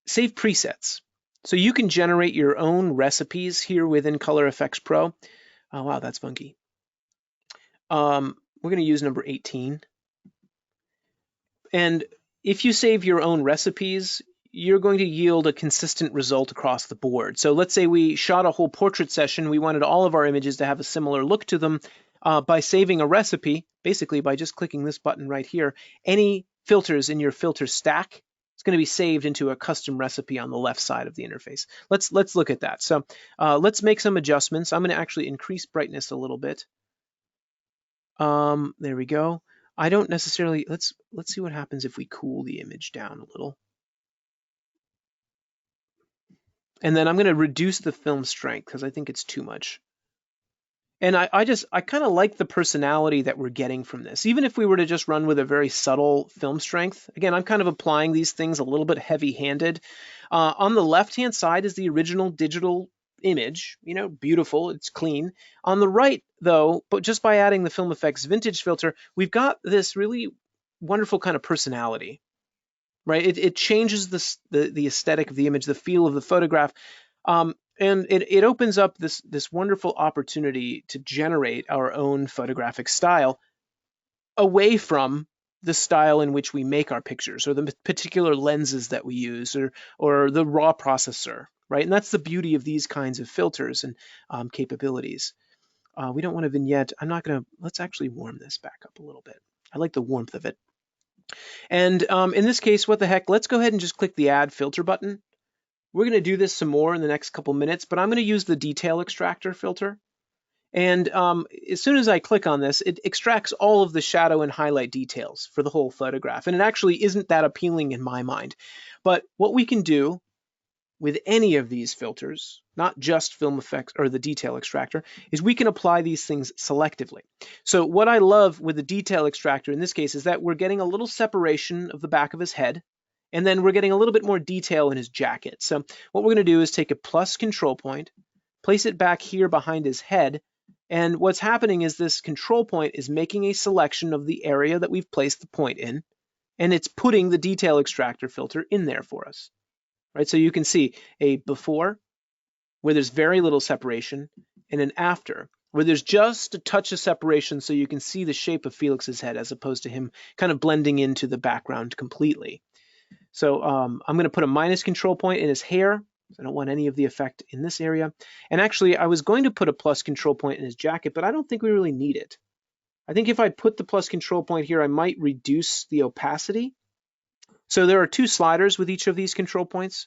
S1: Save presets. So you can generate your own recipes here within Color Efex Pro. Oh, wow, that's funky. We're going to use number 18. And if you save your own recipes, you're going to yield a consistent result across the board. So let's say we shot a whole portrait session. We wanted all of our images to have a similar look to them. By saving a recipe, basically by just clicking this button right here, any filters in your filter stack, it's going to be saved into a custom recipe on the left side of the interface. Let's look at that. So let's make some adjustments. I'm going to actually increase brightness a little bit. There we go. I don't necessarily, let's see what happens if we cool the image down a little. And then I'm going to reduce the film strength because I think it's too much. And I kind of like the personality that we're getting from this. Even if we were to just run with a very subtle film strength, again, I'm kind of applying these things a little bit heavy-handed. On the left-hand side is the original digital image, you know, beautiful, it's clean. On the right, though, but just by adding the Film Efex Vintage filter, we've got this really wonderful kind of personality, right? It changes the aesthetic of the image, the feel of the photograph. And it opens up this wonderful opportunity to generate our own photographic style away from the style in which we make our pictures or the particular lenses that we use or the raw processor, right? And that's the beauty of these kinds of filters and capabilities. We don't want a vignette. I'm not going to, let's actually warm this back up a little bit. I like the warmth of it. And in this case, what the heck, let's go ahead and just click the Add Filter button. We're going to do this some more in the next couple minutes, but I'm going to use the detail extractor filter. And as soon as I click on this, it extracts all of the shadow and highlight details for the whole photograph. And it actually isn't that appealing in my mind. But what we can do with any of these filters, not just Film Efex or the detail extractor, is we can apply these things selectively. So what I love with the detail extractor in this case is that we're getting a little separation of the back of his head. And then we're getting a little bit more detail in his jacket. So what we're going to do is take a plus control point, place it back here behind his head. And what's happening is this control point is making a selection of the area that we've placed the point in. And it's putting the detail extractor filter in there for us. Right? So you can see a before where there's very little separation and an after where there's just a touch of separation so you can see the shape of Felix's head as opposed to him kind of blending into the background completely. So I'm going to put a minus control point in his hair. I don't want any of the effect in this area. And actually, I was going to put a plus control point in his jacket, but I don't think we really need it. I think if I put the plus control point here, I might reduce the opacity. So there are 2 sliders with each of these control points.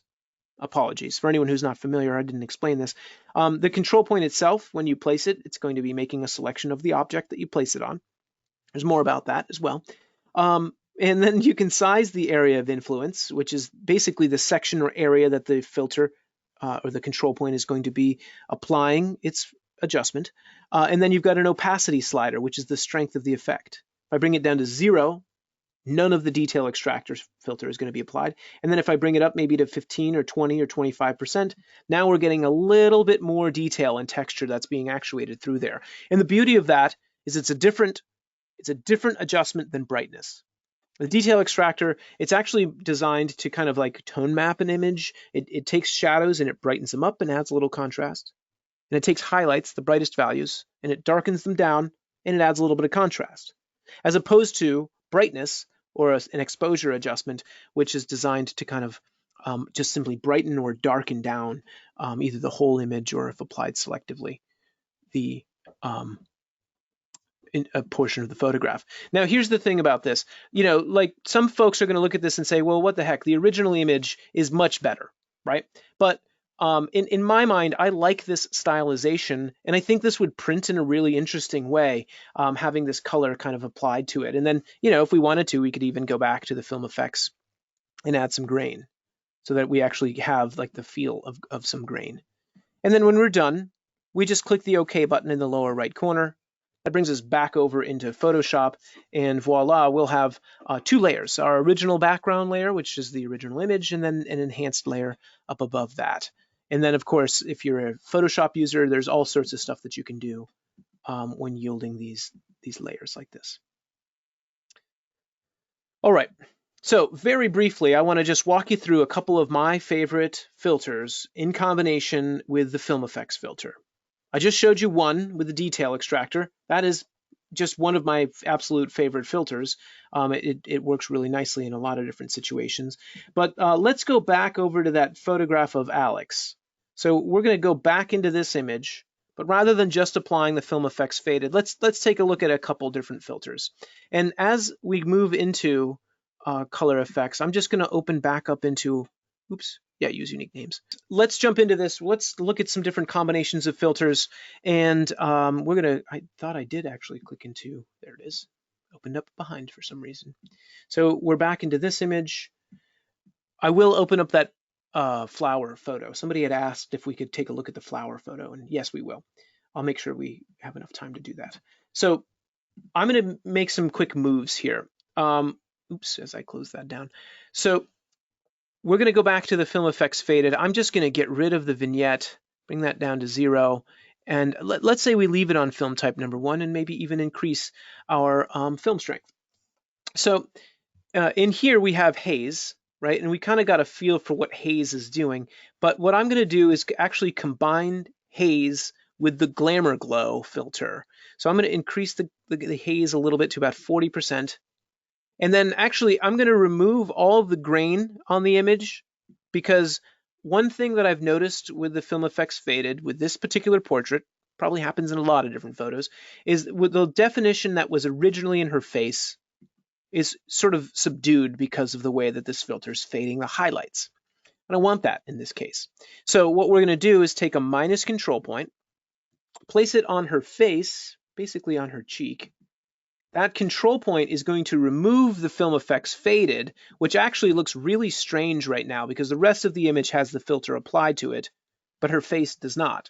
S1: Apologies for anyone who's not familiar, I didn't explain this. The control point itself, when you place it, it's going to be making a selection of the object that you place it on. There's more about that as well. And then you can size the area of influence, which is basically the section or area that the filter or the control point is going to be applying its adjustment. And then you've got an opacity slider, which is the strength of the effect. If I bring it down to 0, none of the detail extractor filter is going to be applied. And then if I bring it up maybe to 15 or 20 or 25%, now we're getting a little bit more detail and texture that's being actuated through there. And the beauty of that is it's a different adjustment than brightness. The detail extractor, it's actually designed to kind of like tone map an image. It takes shadows and it brightens them up and adds a little contrast. And it takes highlights, the brightest values, and it darkens them down and it adds a little bit of contrast. As opposed to brightness or an exposure adjustment, which is designed to kind of just simply brighten or darken down either the whole image or, if applied selectively, the in a portion of the photograph. Now, here's the thing about this. You know, like some folks are going to look at this and say, well, what the heck? The original image is much better, right? But in my mind, I like this stylization, and I think this would print in a really interesting way, having this color kind of applied to it. And then, if we wanted to, we could even go back to the Film Effects and add some grain so that we actually have like the feel of some grain. And then when we're done, we just click the OK button in the lower right corner. That brings us back over into Photoshop, and voila, we'll have two layers. Our original background layer, which is the original image, and then an enhanced layer up above that. And then, of course, if you're a Photoshop user, there's all sorts of stuff that you can do when yielding these layers like this. All right, so very briefly, I want to just walk you through a couple of my favorite filters in combination with the Film Effects filter. I just showed you one with the detail extractor. That is just one of my absolute favorite filters. It works really nicely in a lot of different situations. But let's go back over to that photograph of Alex. So we're going to go back into this image, but rather than just applying the Film Effects Faded, let's take a look at a couple different filters. And as we move into color effects, I'm just going to open back up into, use unique names. Let's jump into this. Let's look at some different combinations of filters. And I thought I did actually click into, there it is, opened up behind for some reason. So we're back into this image. I will open up that flower photo. Somebody had asked if we could take a look at the flower photo, and yes, we will. I'll make sure we have enough time to do that. So I'm going to make some quick moves here. As I close that down. So we're going to go back to the Film Effects Faded. I'm just going to get rid of the vignette, bring that down to 0. And let's say we leave it on film type number 1 and maybe even increase our film strength. So in here we have haze, right? And we kind of got a feel for what haze is doing. But what I'm going to do is actually combine haze with the Glamour Glow filter. So I'm going to increase the haze a little bit to about 40%. And then actually, I'm going to remove all of the grain on the image, because one thing that I've noticed with the Film Effects Faded, with this particular portrait, probably happens in a lot of different photos, is with the definition that was originally in her face is sort of subdued because of the way that this filter is fading the highlights. I don't want that in this case. So what we're going to do is take a minus control point, place it on her face, basically on her cheek. That control point is going to remove the Film Effects Faded, which actually looks really strange right now because the rest of the image has the filter applied to it, but her face does not.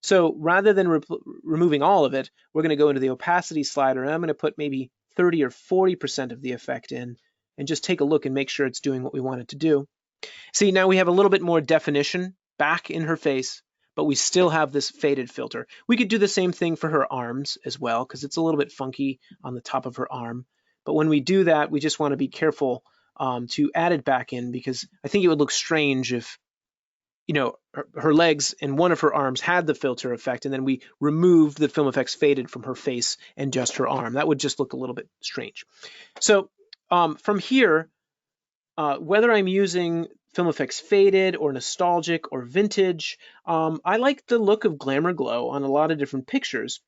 S1: So rather than removing all of it, we're going to go into the opacity slider, and I'm going to put maybe 30 or 40% of the effect in and just take a look and make sure it's doing what we want it to do. See, now we have a little bit more definition back in her face, but we still have this faded filter. We could do the same thing for her arms as well, because it's a little bit funky on the top of her arm. But when we do that, we just want to be careful to add it back in, because I think it would look strange if, her legs and one of her arms had the filter effect, and then we removed the Film Effects Faded from her face and just her arm. That would just look a little bit strange. So from here, whether I'm using Film Effects Faded or nostalgic or vintage, I like the look of Glamour Glow on a lot of different pictures.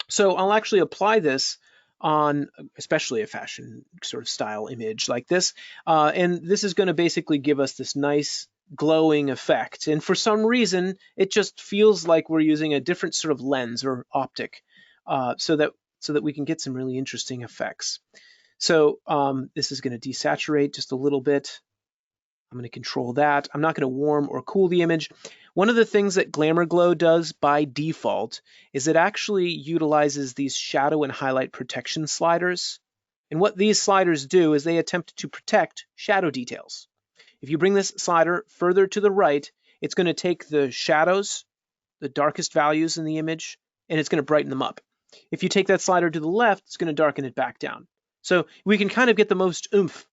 S1: So I'll actually apply this on especially a fashion sort of style image like this. And this is going to basically give us this nice glowing effect. And for some reason, it just feels like we're using a different sort of lens or optic so that we can get some really interesting effects. So this is going to desaturate just a little bit. I'm going to control that. I'm not going to warm or cool the image. One of the things that Glamour Glow does by default is it actually utilizes these shadow and highlight protection sliders. And what these sliders do is they attempt to protect shadow details. If you bring this slider further to the right, it's going to take the shadows, the darkest values in the image, and it's going to brighten them up. If you take that slider to the left, it's going to darken it back down. So we can kind of get the most oomph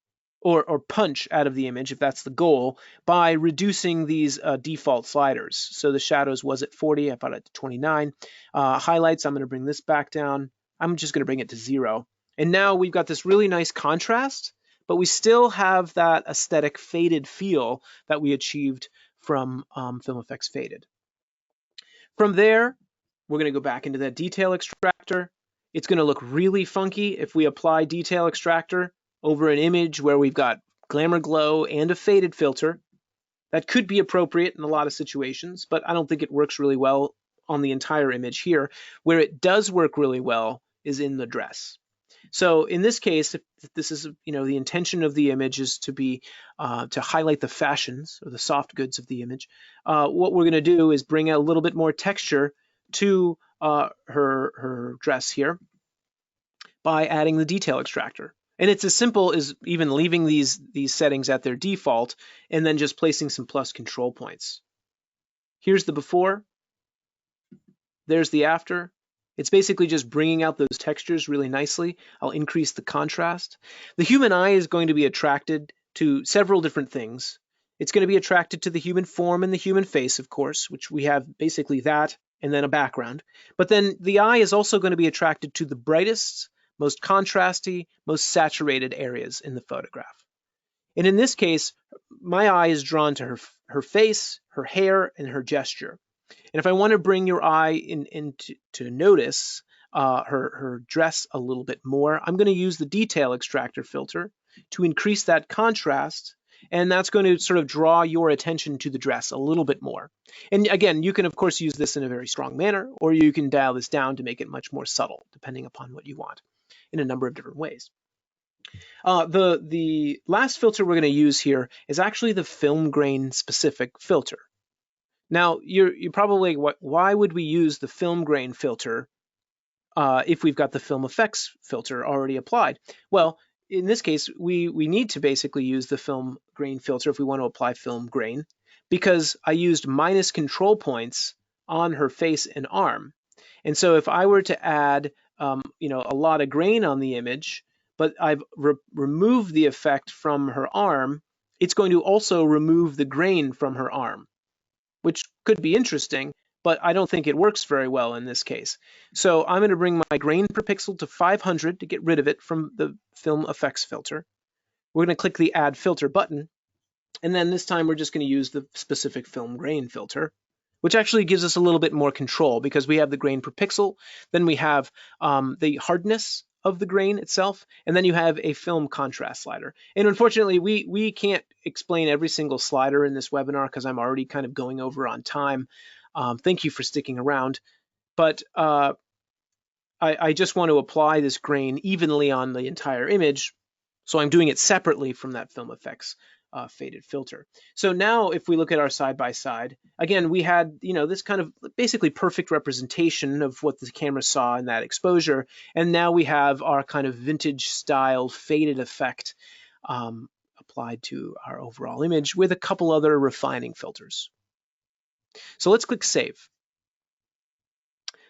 S1: or punch out of the image, if that's the goal, by reducing these default sliders. So the shadows was at 40, I brought it to 29. Highlights, I'm going to bring this back down. I'm just going to bring it to 0. And now we've got this really nice contrast, but we still have that aesthetic faded feel that we achieved from Film Effects Faded. From there, we're going to go back into that detail extractor. It's going to look really funky if we apply detail extractor over an image where we've got Glamour Glow and a faded filter. That could be appropriate in a lot of situations, but I don't think it works really well on the entire image here. Where it does work really well is in the dress. So in this case, if this is, the intention of the image is to be to highlight the fashions or the soft goods of the image, what we're going to do is bring a little bit more texture to her dress here by adding the detail extractor. And it's as simple as even leaving these settings at their default and then just placing some plus control points. Here's the before. There's the after. It's basically just bringing out those textures really nicely. I'll increase the contrast. The human eye is going to be attracted to several different things. It's going to be attracted to the human form and the human face, of course, which we have basically that and then a background. But then the eye is also going to be attracted to the brightest, most contrasty, most saturated areas in the photograph. And in this case, my eye is drawn to her face, her hair, and her gesture. And if I want to bring your eye to notice her dress a little bit more, I'm going to use the detail extractor filter to increase that contrast, and that's going to sort of draw your attention to the dress a little bit more. And again, you can of course use this in a very strong manner, or you can dial this down to make it much more subtle, depending upon what you want, in a number of different ways. The last filter we're going to use here is actually the film grain specific filter. Now, you're probably, why would we use the film grain filter if we've got the Film Efex filter already applied? Well, in this case, we need to basically use the film grain filter if we want to apply film grain, because I used minus control points on her face and arm. And so if I were to add a lot of grain on the image, but I've removed the effect from her arm, it's going to also remove the grain from her arm, which could be interesting, but I don't think it works very well in this case. So I'm going to bring my grain per pixel to 500 to get rid of it from the Film Efex filter. We're going to click the Add Filter button, and then this time we're just going to use the specific film grain filter, which actually gives us a little bit more control because we have the grain per pixel, then we have the hardness of the grain itself, and then you have a film contrast slider. And unfortunately, we can't explain every single slider in this webinar because I'm already kind of going over on time. Thank you for sticking around. But I just want to apply this grain evenly on the entire image, so I'm doing it separately from that Film Efex faded filter. So now if we look at our side-by-side, again, we had this kind of basically perfect representation of what the camera saw in that exposure, and now we have our kind of vintage style faded effect applied to our overall image with a couple other refining filters. So let's click Save.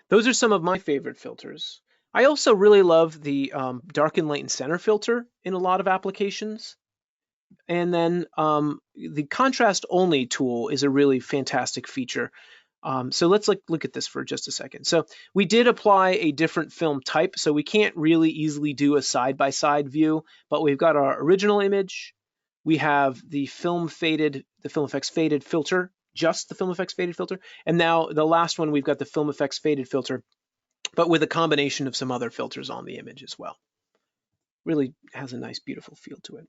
S1: Those are some of my favorite filters. I also really love the darken, lighten, center filter in a lot of applications. And then the contrast only tool is a really fantastic feature. So let's look at this for just a second. So we did apply a different film type, so we can't really easily do a side-by-side view, but we've got our original image. We have the Film Efex faded filter, just the Film Efex faded filter. And now the last one, we've got the Film Efex faded filter, but with a combination of some other filters on the image as well. Really has a nice, beautiful feel to it.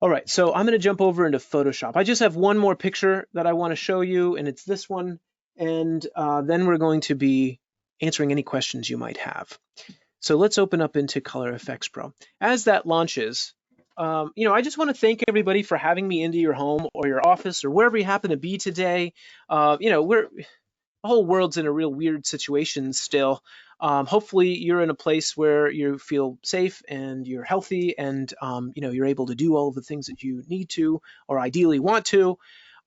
S1: All right, so I'm going to jump over into Photoshop. I just have one more picture that I want to show you, and it's this one. And then we're going to be answering any questions you might have. So let's open up into Color Efex Pro. As that launches, I just want to thank everybody for having me into your home or your office or wherever you happen to be today. The whole world's in a real weird situation still. Hopefully you're in a place where you feel safe and you're healthy and you're able to do all of the things that you need to or ideally want to.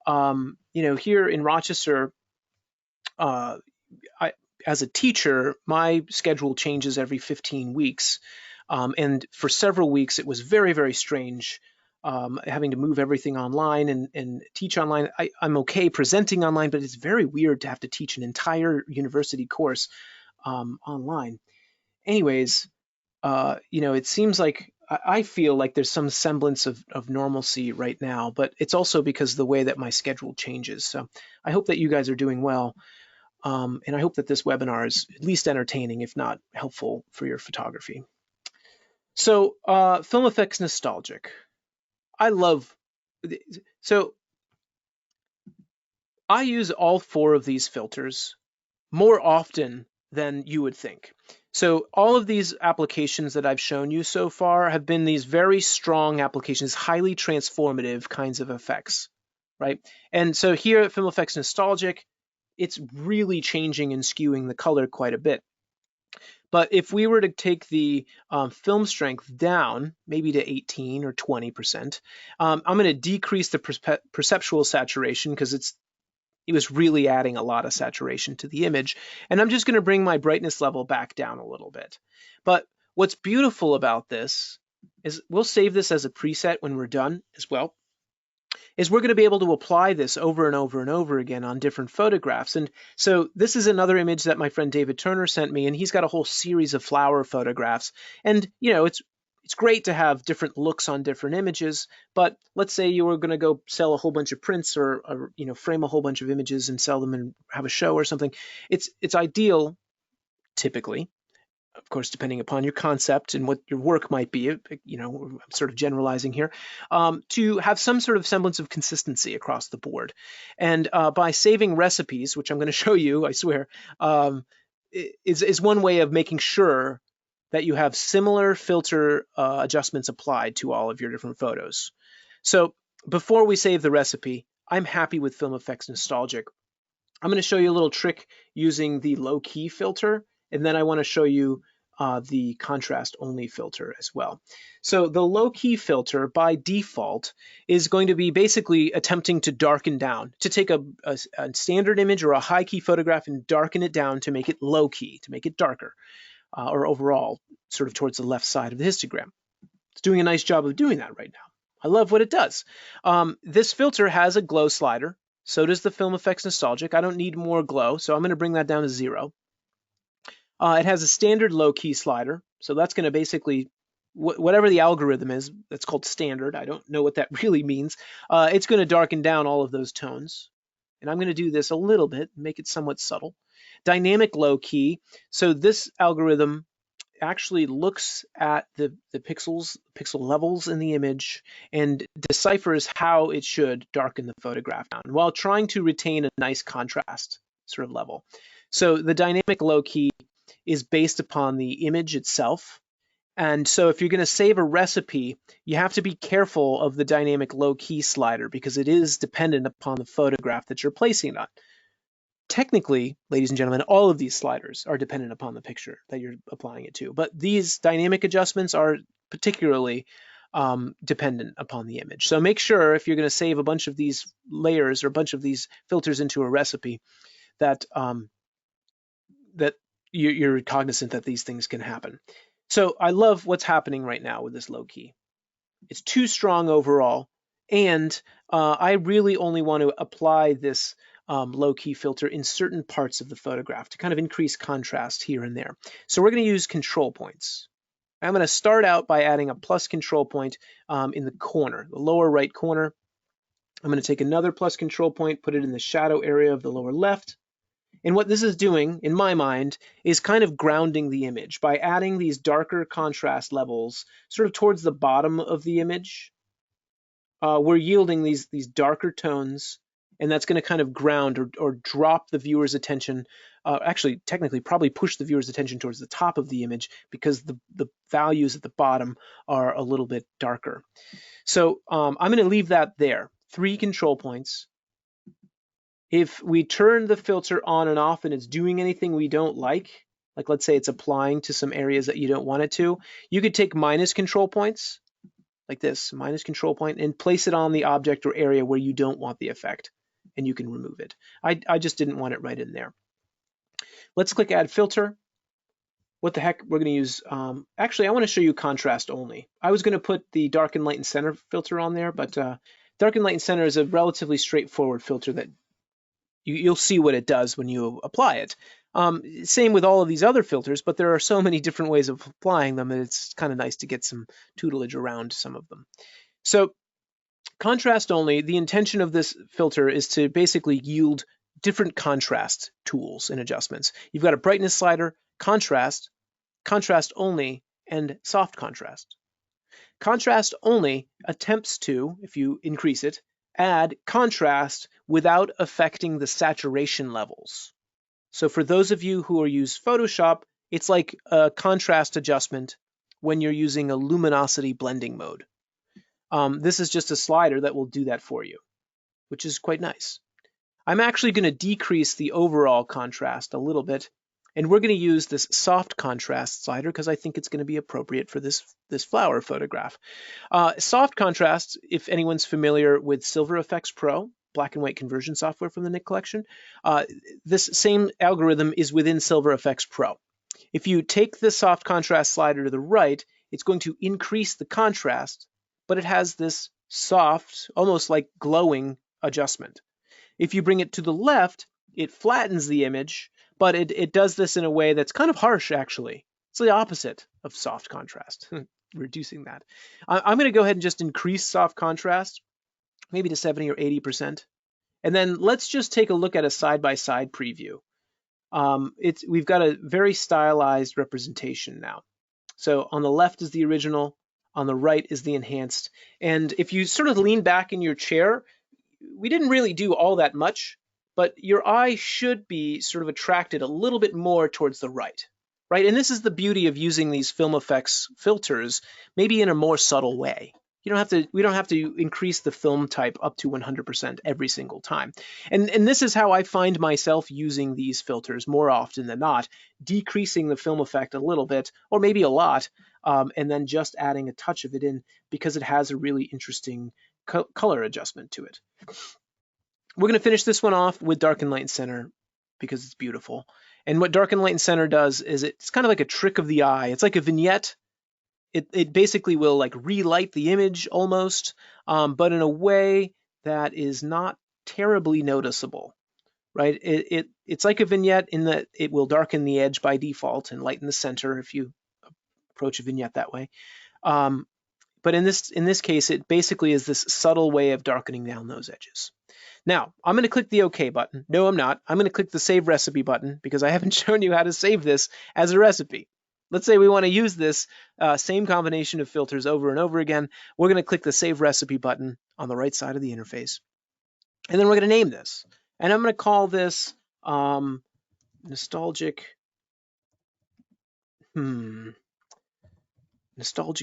S1: Here in Rochester, as a teacher, my schedule changes every 15 weeks. And for several weeks, it was very, very strange having to move everything online and teach online. I'm okay presenting online, but it's very weird to have to teach an entire university course online. Anyways, it seems like I feel like there's some semblance of normalcy right now, but it's also because of the way that my schedule changes. So I hope that you guys are doing well. And I hope that this webinar is at least entertaining, if not helpful for your photography. So Film Efex Nostalgic. I love, so I use all four of these filters more often than you would think. So all of these applications that I've shown you so far have been these very strong applications, highly transformative kinds of effects, right? And so here at Film Efex Nostalgic, it's really changing and skewing the color quite a bit. But if we were to take the film strength down, maybe to 18 or 20%, I'm going to decrease the perceptual saturation because it was really adding a lot of saturation to the image. And I'm just going to bring my brightness level back down a little bit. But what's beautiful about this is we'll save this as a preset when we're done as well, is we're going to be able to apply this over and over and over again on different photographs. And so this is another image that my friend David Turner sent me, and he's got a whole series of flower photographs. And, you know, it's great to have different looks on different images, but let's say you were going to go sell a whole bunch of prints or you know, frame a whole bunch of images and sell them and have a show or something. It's ideal, typically, of course, depending upon your concept and what your work might be, you know, I'm sort of generalizing here, to have some sort of semblance of consistency across the board. And by saving recipes, which I'm going to show you, I swear, is one way of making sure that you have similar filter adjustments applied to all of your different photos. So before we save the recipe, I'm happy with Film Efex Nostalgic. I'm going to show you a little trick using the low key filter, and then I want to show you the contrast only filter as well. So the low key filter by default is going to be basically attempting to darken down, to take a standard image or a high key photograph and darken it down to make it low key, to make it darker, or overall sort of towards the left side of the histogram. It's doing a nice job of doing that right now. I love what it does. This filter has a glow slider. So does the Film Efex Nostalgic. I don't need more glow, so I'm going to bring that down to 0. It has a standard low key slider, so that's going to basically, whatever the algorithm is, that's called standard. I don't know what that really means. It's going to darken down all of those tones. And I'm going to do this a little bit, make it somewhat subtle. Dynamic low key, so this algorithm actually looks at the pixel levels in the image and deciphers how it should darken the photograph down while trying to retain a nice contrast sort of level. So the dynamic low key is based upon the image itself. And so if you're going to save a recipe, you have to be careful of the dynamic low key slider because it is dependent upon the photograph that you're placing it on. Technically, ladies and gentlemen, all of these sliders are dependent upon the picture that you're applying it to, but these dynamic adjustments are particularly dependent upon the image. So make sure if you're going to save a bunch of these layers or a bunch of these filters into a recipe that that you're cognizant that these things can happen. So I love what's happening right now with this low key. It's too strong overall, and I really only want to apply this low key filter in certain parts of the photograph to kind of increase contrast here and there. So we're going to use control points. I'm going to start out by adding a plus control point in the corner, the lower right corner. I'm going to take another plus control point, put it in the shadow area of the lower left. And what this is doing, in my mind, is kind of grounding the image by adding these darker contrast levels sort of towards the bottom of the image. We're yielding these darker tones, and that's going to kind of ground or drop the viewer's attention. Actually, technically, probably push the viewer's attention towards the top of the image because the values at the bottom are a little bit darker. So I'm going to leave that there. 3 control points. If we turn the filter on and off and it's doing anything we don't like let's say it's applying to some areas that you don't want it to, you could take minus control points, like this, minus control point, and place it on the object or area where you don't want the effect, and you can remove it. I just didn't want it right in there. Let's click Add Filter. What the heck, we're going to use, actually, I want to show you contrast only. I was going to put the Darken, Lighten, Center filter on there, but Darken, Lighten, Center is a relatively straightforward filter that you'll see what it does when you apply it. Same with all of these other filters, but there are so many different ways of applying them that it's kind of nice to get some tutelage around some of them. So contrast only, the intention of this filter is to basically yield different contrast tools and adjustments. You've got a brightness slider, contrast, contrast only, and soft contrast. Contrast only attempts to, if you increase it, add contrast without affecting the saturation levels. So for those of you who use Photoshop, it's like a contrast adjustment when you're using a luminosity blending mode. This is just a slider that will do that for you, which is quite nice. I'm actually going to decrease the overall contrast a little bit, and we're going to use this soft contrast slider because I think it's going to be appropriate for this flower photograph. Soft contrast, if anyone's familiar with Silver Efex Pro, black and white conversion software from the Nik Collection, this same algorithm is within Silver Efex Pro. If you take the soft contrast slider to the right, it's going to increase the contrast, but it has this soft, almost like glowing adjustment. If you bring it to the left, it flattens the image, but it does this in a way that's kind of harsh, actually. It's the opposite of soft contrast, reducing that. I'm going to go ahead and just increase soft contrast, maybe to 70 or 80%. And then let's just take a look at a side-by-side preview. We've got a very stylized representation now. So on the left is the original, on the right is the enhanced. And if you sort of lean back in your chair, we didn't really do all that much, but your eye should be sort of attracted a little bit more towards the right, right? And this is the beauty of using these Film Efex filters, maybe in a more subtle way. We don't have to increase the film type up to 100% every single time. And this is how I find myself using these filters more often than not, decreasing the film effect a little bit, or maybe a lot, and then just adding a touch of it in because it has a really interesting color adjustment to it. We're going to finish this one off with darken, light, and center because it's beautiful. And what darken, light, and center does is it's kind of like a trick of the eye. It's like a vignette. It basically will like relight the image almost, but in a way that is not terribly noticeable, right? It's like a vignette in that it will darken the edge by default and lighten the center if you approach a vignette that way. But in this case, it basically is this subtle way of darkening down those edges. Now, I'm going to click the OK button. No, I'm not. I'm going to click the Save Recipe button because I haven't shown you how to save this as a recipe. Let's say we want to use this same combination of filters over and over again. We're going to click the Save Recipe button on the right side of the interface. And then we're going to name this. And I'm going to call this Nostalgic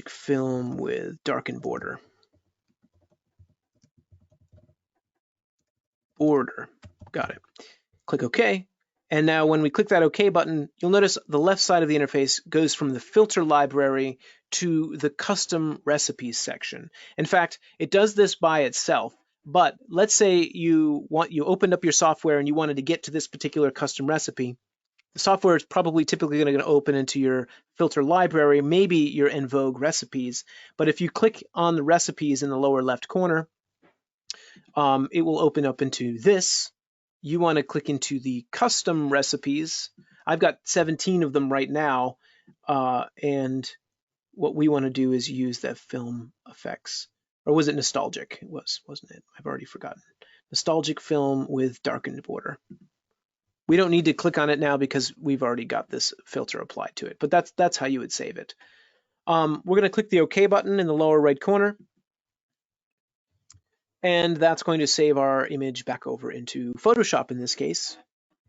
S1: Film with Darkened Border. Got it. Click OK. And now when we click that OK button, you'll notice the left side of the interface goes from the filter library to the custom recipes section. In fact, it does this by itself. But let's say you opened up your software and you wanted to get to this particular custom recipe. The software is probably typically going to open into your filter library, maybe your En Vogue recipes. But if you click on the recipes in the lower left corner, it will open up into this. You want to click into the custom recipes. I've got 17 of them right now. And what we want to do is use that Film Efex. Or was it Nostalgic? It was, wasn't it? I've already forgotten. Nostalgic Film with Darkened Border. We don't need to click on it now because we've already got this filter applied to it. But that's how you would save it. We're going to click the OK button in the lower right corner. And that's going to save our image back over into Photoshop in this case.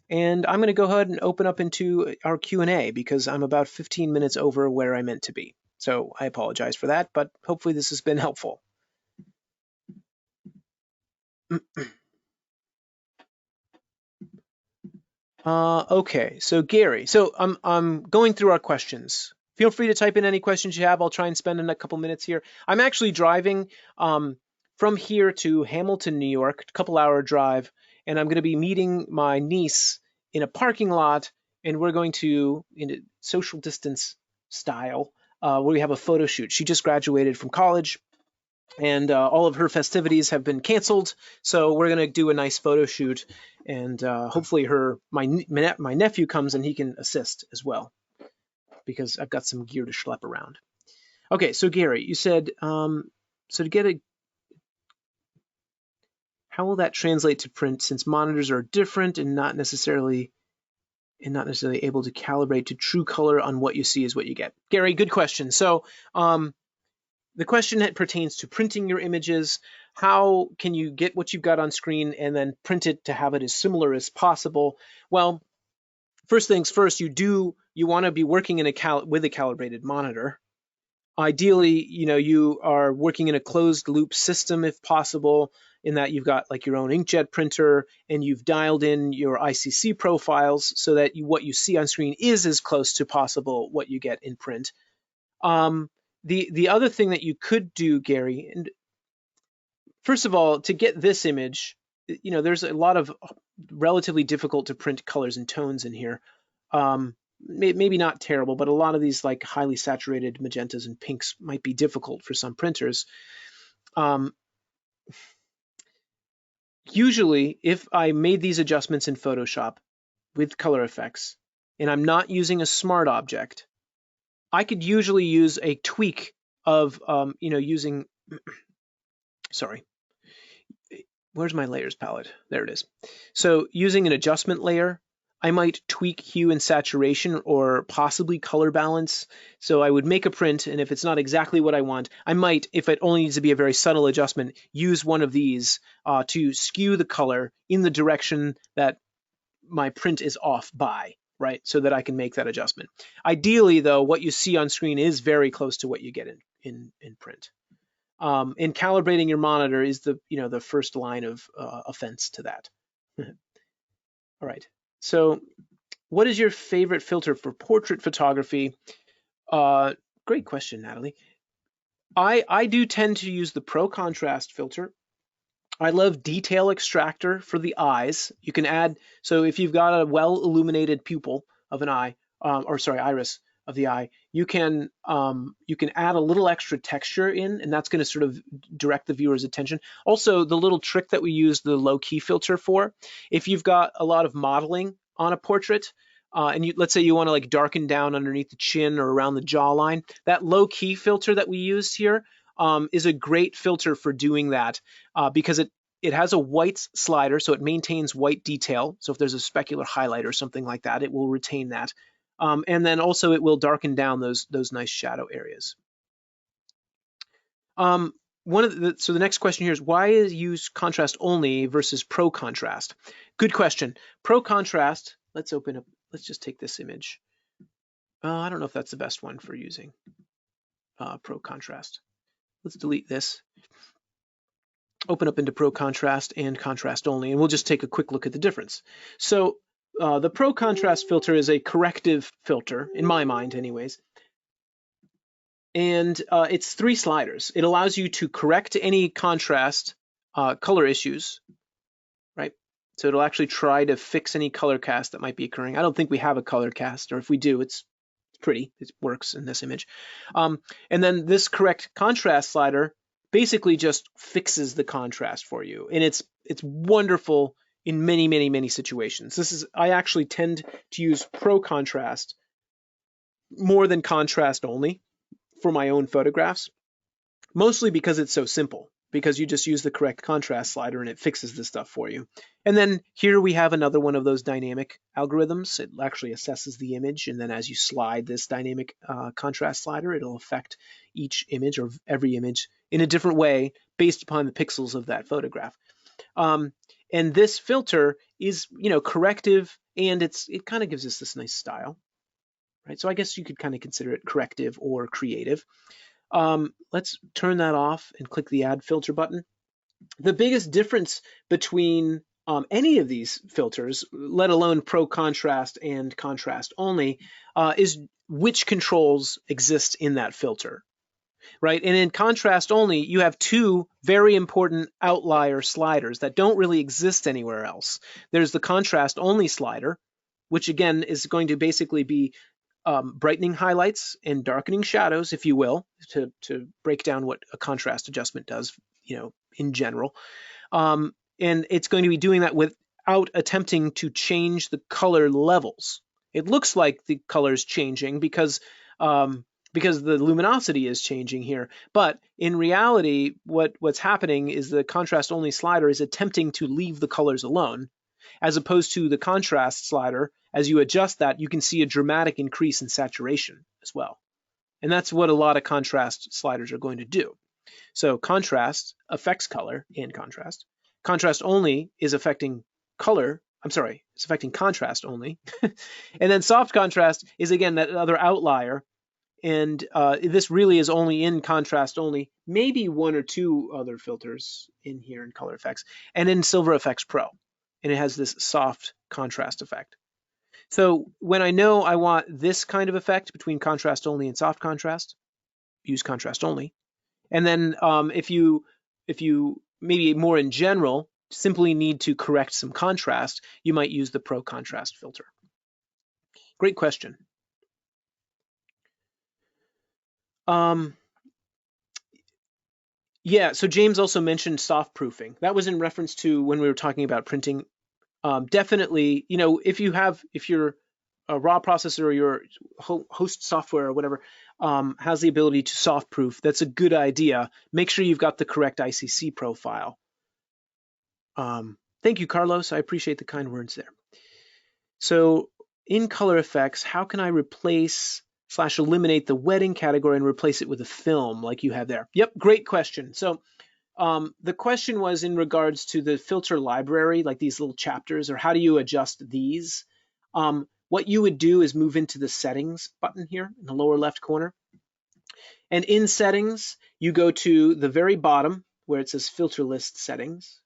S1: And I'm going to go ahead and open up into our Q&A because I'm about 15 minutes over where I meant to be. So I apologize for that, but hopefully this has been helpful. Okay, so Gary, so I'm going through our questions. Feel free to type in any questions you have. I'll try and spend a couple minutes here. I'm actually driving from here to Hamilton, New York, a couple-hour drive, and I'm going to be meeting my niece in a parking lot, and we're going to, in a social distance style, where we have a photo shoot. She just graduated from college, and all of her festivities have been canceled, so we're going to do a nice photo shoot, and hopefully my nephew comes and he can assist as well, because I've got some gear to schlep around. Okay, so Gary, you said, so to get how will that translate to print since monitors are different and not necessarily able to calibrate to true color on what you see is what you get? Gary, good question. So the question pertains to printing your images. how can you get what you've got on screen and then print it to have it as similar as possible? Well, first things first, you want to be working in with a calibrated monitor. Ideally, you are working in a closed loop system if possible, in that you've got like your own inkjet printer and you've dialed in your ICC profiles so that what you see on screen is as close to possible what you get in print. The other thing that you could do, Gary, and first of all, to get this image, there's a lot of relatively difficult to print colors and tones in here. Maybe not terrible, but a lot of these like highly saturated magentas and pinks might be difficult for some printers. Usually, if I made these adjustments in Photoshop with color effects, and I'm not using a smart object, I could usually use a tweak of, using, sorry, where's my layers palette? There it is. So using an adjustment layer, I might tweak hue and saturation or possibly color balance. So I would make a print, and if it's not exactly what I want, I might, if it only needs to be a very subtle adjustment, use one of these to skew the color in the direction that my print is off by, right? So that I can make that adjustment. Ideally, though, what you see on screen is very close to what you get in print. And calibrating your monitor is the first line of offense to that. All right. So, what is your favorite filter for portrait photography? Great question, Natalie. I do tend to use the Pro Contrast filter. I love Detail Extractor for the eyes. You can add, so if you've got a well-illuminated pupil of an eye, iris of the eye, you can add a little extra texture in, and that's going to sort of direct the viewer's attention. Also, the little trick that we use the low key filter for, if you've got a lot of modeling on a portrait, and let's say you want to like darken down underneath the chin or around the jawline, that low key filter that we used here is a great filter for doing that because it has a white slider, so it maintains white detail. So if there's a specular highlight or something like that, it will retain that. And then also it will darken down those nice shadow areas. So the next question here is, why is use contrast only versus pro contrast? Good question. Pro contrast, let's just take this image. I don't know if that's the best one for using pro contrast. Let's delete this. Open up into Pro Contrast and Contrast Only, and we'll just take a quick look at the difference. So the Pro Contrast filter is a corrective filter, in my mind anyways, and it's 3 sliders. It allows you to correct any contrast color issues, right? So it'll actually try to fix any color cast that might be occurring. I don't think we have a color cast, or if we do, it's pretty. It works in this image. And then this correct contrast slider basically just fixes the contrast for you, and it's wonderful in many situations. I actually tend to use Pro Contrast more than Contrast Only for my own photographs, mostly because it's so simple, because you just use the correct contrast slider and it fixes the stuff for you. And then here we have another one of those dynamic algorithms. It actually assesses the image, and then as you slide this dynamic contrast slider, it'll affect each image or every image in a different way based upon the pixels of that photograph. And this filter is, corrective, and it kind of gives us this nice style, right? So I guess you could kind of consider it corrective or creative. Let's turn that off and click the Add Filter button. The biggest difference between any of these filters, let alone Pro Contrast and Contrast Only, is which controls exist in that filter, right? And in Contrast Only, you have 2 very important outlier sliders that don't really exist anywhere else. There's the Contrast Only slider, which again is going to basically be brightening highlights and darkening shadows, if you will, to break down what a contrast adjustment does, in general. And it's going to be doing that without attempting to change the color levels. It looks like the color is changing because the luminosity is changing here. But in reality, what's happening is the contrast only slider is attempting to leave the colors alone, as opposed to the contrast slider. As you adjust that, you can see a dramatic increase in saturation as well. And that's what a lot of contrast sliders are going to do. So contrast affects color and contrast. Contrast only is affecting color. I'm sorry, it's affecting contrast only. And then soft contrast is, again, that other outlier. And this really is only in contrast only, maybe one or two other filters in here in Color Efex, and in Silver Efex Pro. And it has this soft contrast effect. So when I know I want this kind of effect between contrast only and soft contrast, use contrast only. And then if you maybe more in general simply need to correct some contrast, you might use the Pro Contrast filter. Great question. Yeah, so James also mentioned soft proofing. That was in reference to when we were talking about printing. Definitely, you know, if you're a raw processor or your host software or whatever has the ability to soft proof, that's a good idea. Make sure you've got the correct ICC profile. Thank you, Carlos. I appreciate the kind words there. So in Color Efex, how can I replace / eliminate the wetting category and replace it with a film like you have there? Yep, great question. So the question was in regards to the filter library, like these little chapters, or how do you adjust these? What you would do is move into the settings button here in the lower left corner. And in settings, you go to the very bottom where it says filter list settings.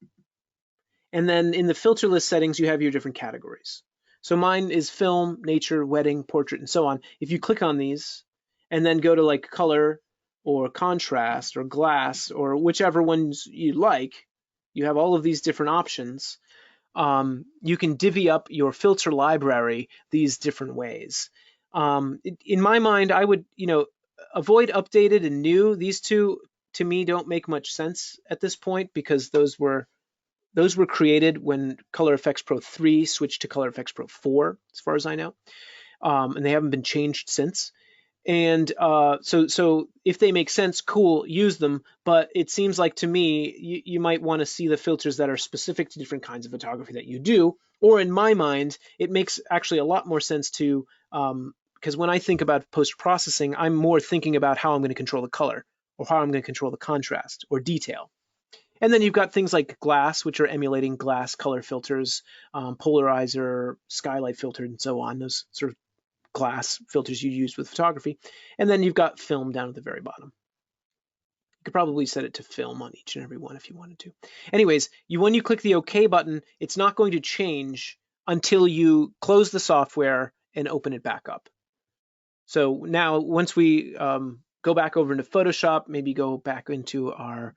S1: And then in the filter list settings, you have your different categories. So mine is film, nature, wedding, portrait, and so on. If you click on these and then go to like color or contrast or glass or whichever ones you like, you have all of these different options. You can divvy up your filter library these different ways. In my mind, I would, avoid updated and new. These two, to me, don't make much sense at this point because those were created when Color Efex Pro 3 switched to Color Efex Pro 4, as far as I know, and they haven't been changed since. And so if they make sense, cool, use them. But it seems like to me, you might want to see the filters that are specific to different kinds of photography that you do. Or in my mind, it makes actually a lot more sense to, because when I think about post-processing, I'm more thinking about how I'm going to control the color or how I'm going to control the contrast or detail. And then you've got things like glass, which are emulating glass color filters, polarizer, skylight filter, and so on, those sort of glass filters you use with photography. And then you've got film down at the very bottom. You could probably set it to film on each and every one if you wanted to. Anyways, when you click the OK button, it's not going to change until you close the software and open it back up. So now once we go back over into Photoshop, maybe go back into our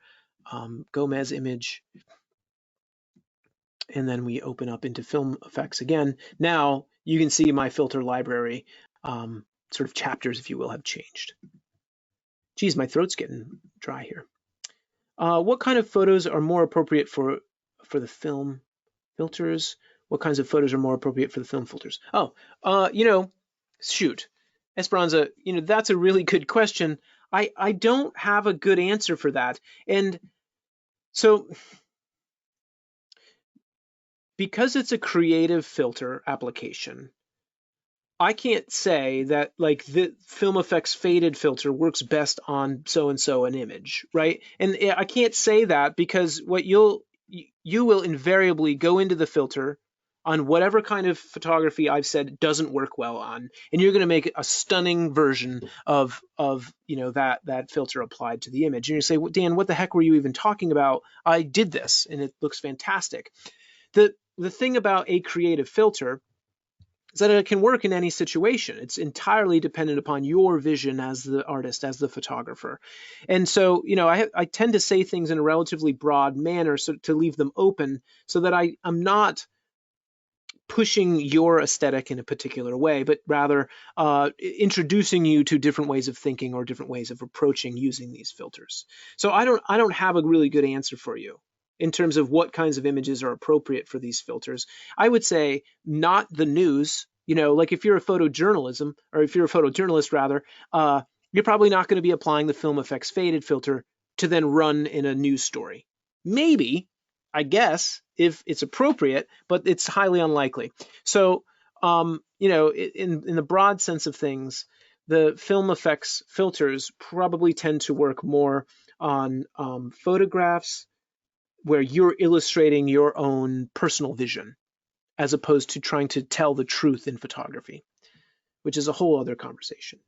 S1: Gomez image, and then we open up into Film Efex again. Now you can see my filter library, sort of chapters, if you will, have changed. Geez, my throat's getting dry here. What kind of photos are more appropriate for the film filters? What kinds of photos are more appropriate for the film filters? Oh, shoot, Esperanza, that's a really good question. I don't have a good answer for that. And so because it's a creative filter application, I can't say that like the Film Efex faded filter works best on so-and-so an image, right? And I can't say that because what you will invariably go into the filter on whatever kind of photography I've said doesn't work well on, and you're going to make a stunning version of that filter applied to the image. And you say, well, Dan, what the heck were you even talking about? I did this, and it looks fantastic. The thing about a creative filter is that it can work in any situation. It's entirely dependent upon your vision as the artist, as the photographer. And so, I tend to say things in a relatively broad manner so to leave them open so that I'm not pushing your aesthetic in a particular way, but rather introducing you to different ways of thinking or different ways of approaching using these filters. So I don't have a really good answer for you in terms of what kinds of images are appropriate for these filters. I would say not the news. Like if you're a photojournalist rather, you're probably not going to be applying the Film Efex faded filter to then run in a news story. Maybe, I guess, if it's appropriate, but it's highly unlikely. So, in the broad sense of things, the Film Efex filters probably tend to work more on photographs where you're illustrating your own personal vision, as opposed to trying to tell the truth in photography, which is a whole other conversation.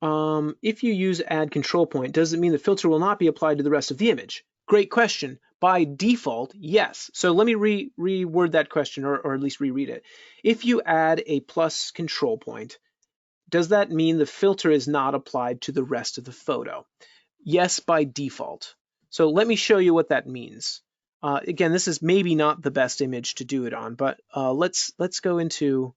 S1: If you use add control point, does it mean the filter will not be applied to the rest of the image? Great question. By default, yes. So let me reword that question, or at least reread it. If you add a plus control point, does that mean the filter is not applied to the rest of the photo? Yes, by default. So let me show you what that means. Again, this is maybe not the best image to do it on, but let's go into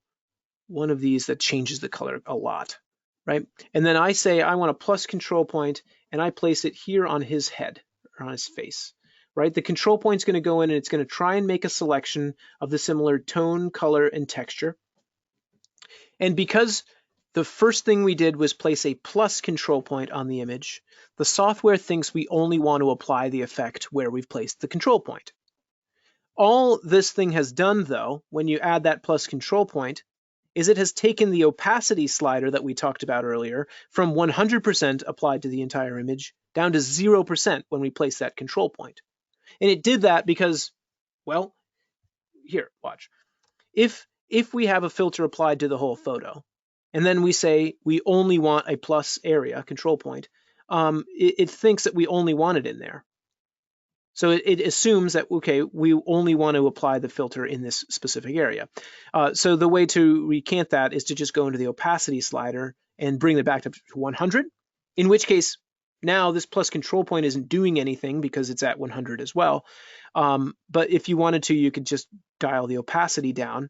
S1: one of these that changes the color a lot, right? And then I say I want a plus control point, and I place it here on his head or on his face, right? The control point is going to go in and it's going to try and make a selection of the similar tone, color, and texture. And because the first thing we did was place a plus control point on the image, the software thinks we only want to apply the effect where we've placed the control point. All this thing has done, though, when you add that plus control point, is it has taken the opacity slider that we talked about earlier from 100% applied to the entire image down to 0% when we place that control point. And it did that because, well, here, watch. If we have a filter applied to the whole photo, and then we say we only want a plus area, control point, it thinks that we only want it in there. So it assumes that, okay, we only want to apply the filter in this specific area. So the way to recant that is to just go into the opacity slider and bring it back up to 100, in which case now this plus control point isn't doing anything because it's at 100 as well. But if you wanted to, you could just dial the opacity down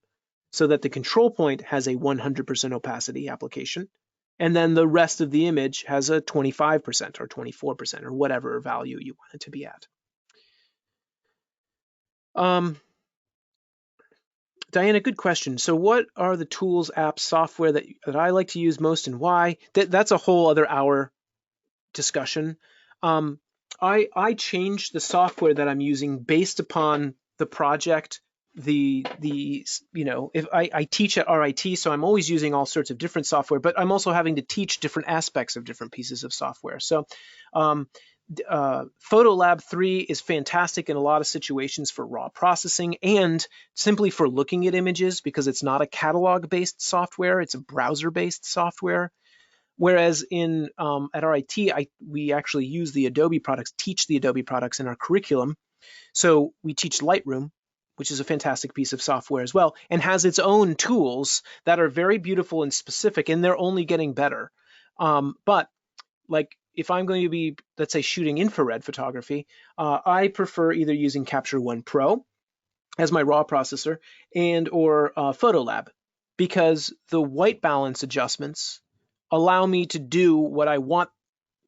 S1: so that the control point has a 100% opacity application, and then the rest of the image has a 25% or 24% or whatever value you want it to be at. Diana, good question. So what are the tools, apps, software that I like to use most and why? That's a whole other hour discussion. I changed the software that I'm using based upon the project. If I teach at RIT, so I'm always using all sorts of different software, but I'm also having to teach different aspects of different pieces of software. So Photolab 3 is fantastic in a lot of situations for raw processing and simply for looking at images because it's not a catalog-based software, it's a browser-based software. Whereas in at RIT, we actually use the Adobe products, teach the Adobe products in our curriculum. So we teach Lightroom, which is a fantastic piece of software as well, and has its own tools that are very beautiful and specific, and they're only getting better. But like if I'm going to be, let's say, shooting infrared photography, I prefer either using Capture One Pro as my raw processor and or Photolab, because the white balance adjustments allow me to do what I want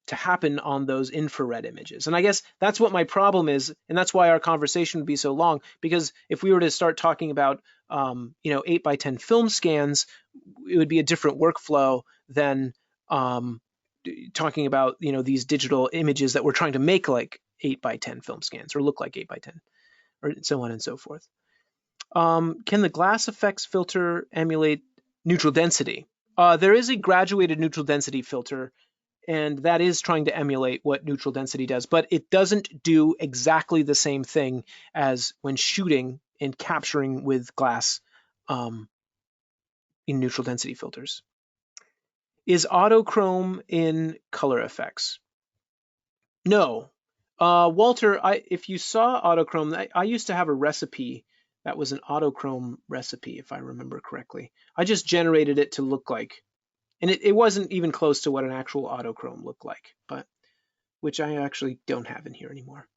S1: to happen on those infrared images. And I guess that's what my problem is, and that's why our conversation would be so long, because if we were to start talking about 8x10 film scans, it would be a different workflow than talking about these digital images that we're trying to make like 8x10 film scans or look like 8x10 or so on and so forth. Can the glass effects filter emulate neutral density? There is a graduated neutral density filter, and that is trying to emulate what neutral density does, but it doesn't do exactly the same thing as when shooting and capturing with glass in neutral density filters. Is autochrome in color effects? No. Walter, if you saw autochrome, I used to have a recipe that was an autochrome recipe, if I remember correctly. I just generated it to look like, and it wasn't even close to what an actual autochrome looked like, but which I actually don't have in here anymore.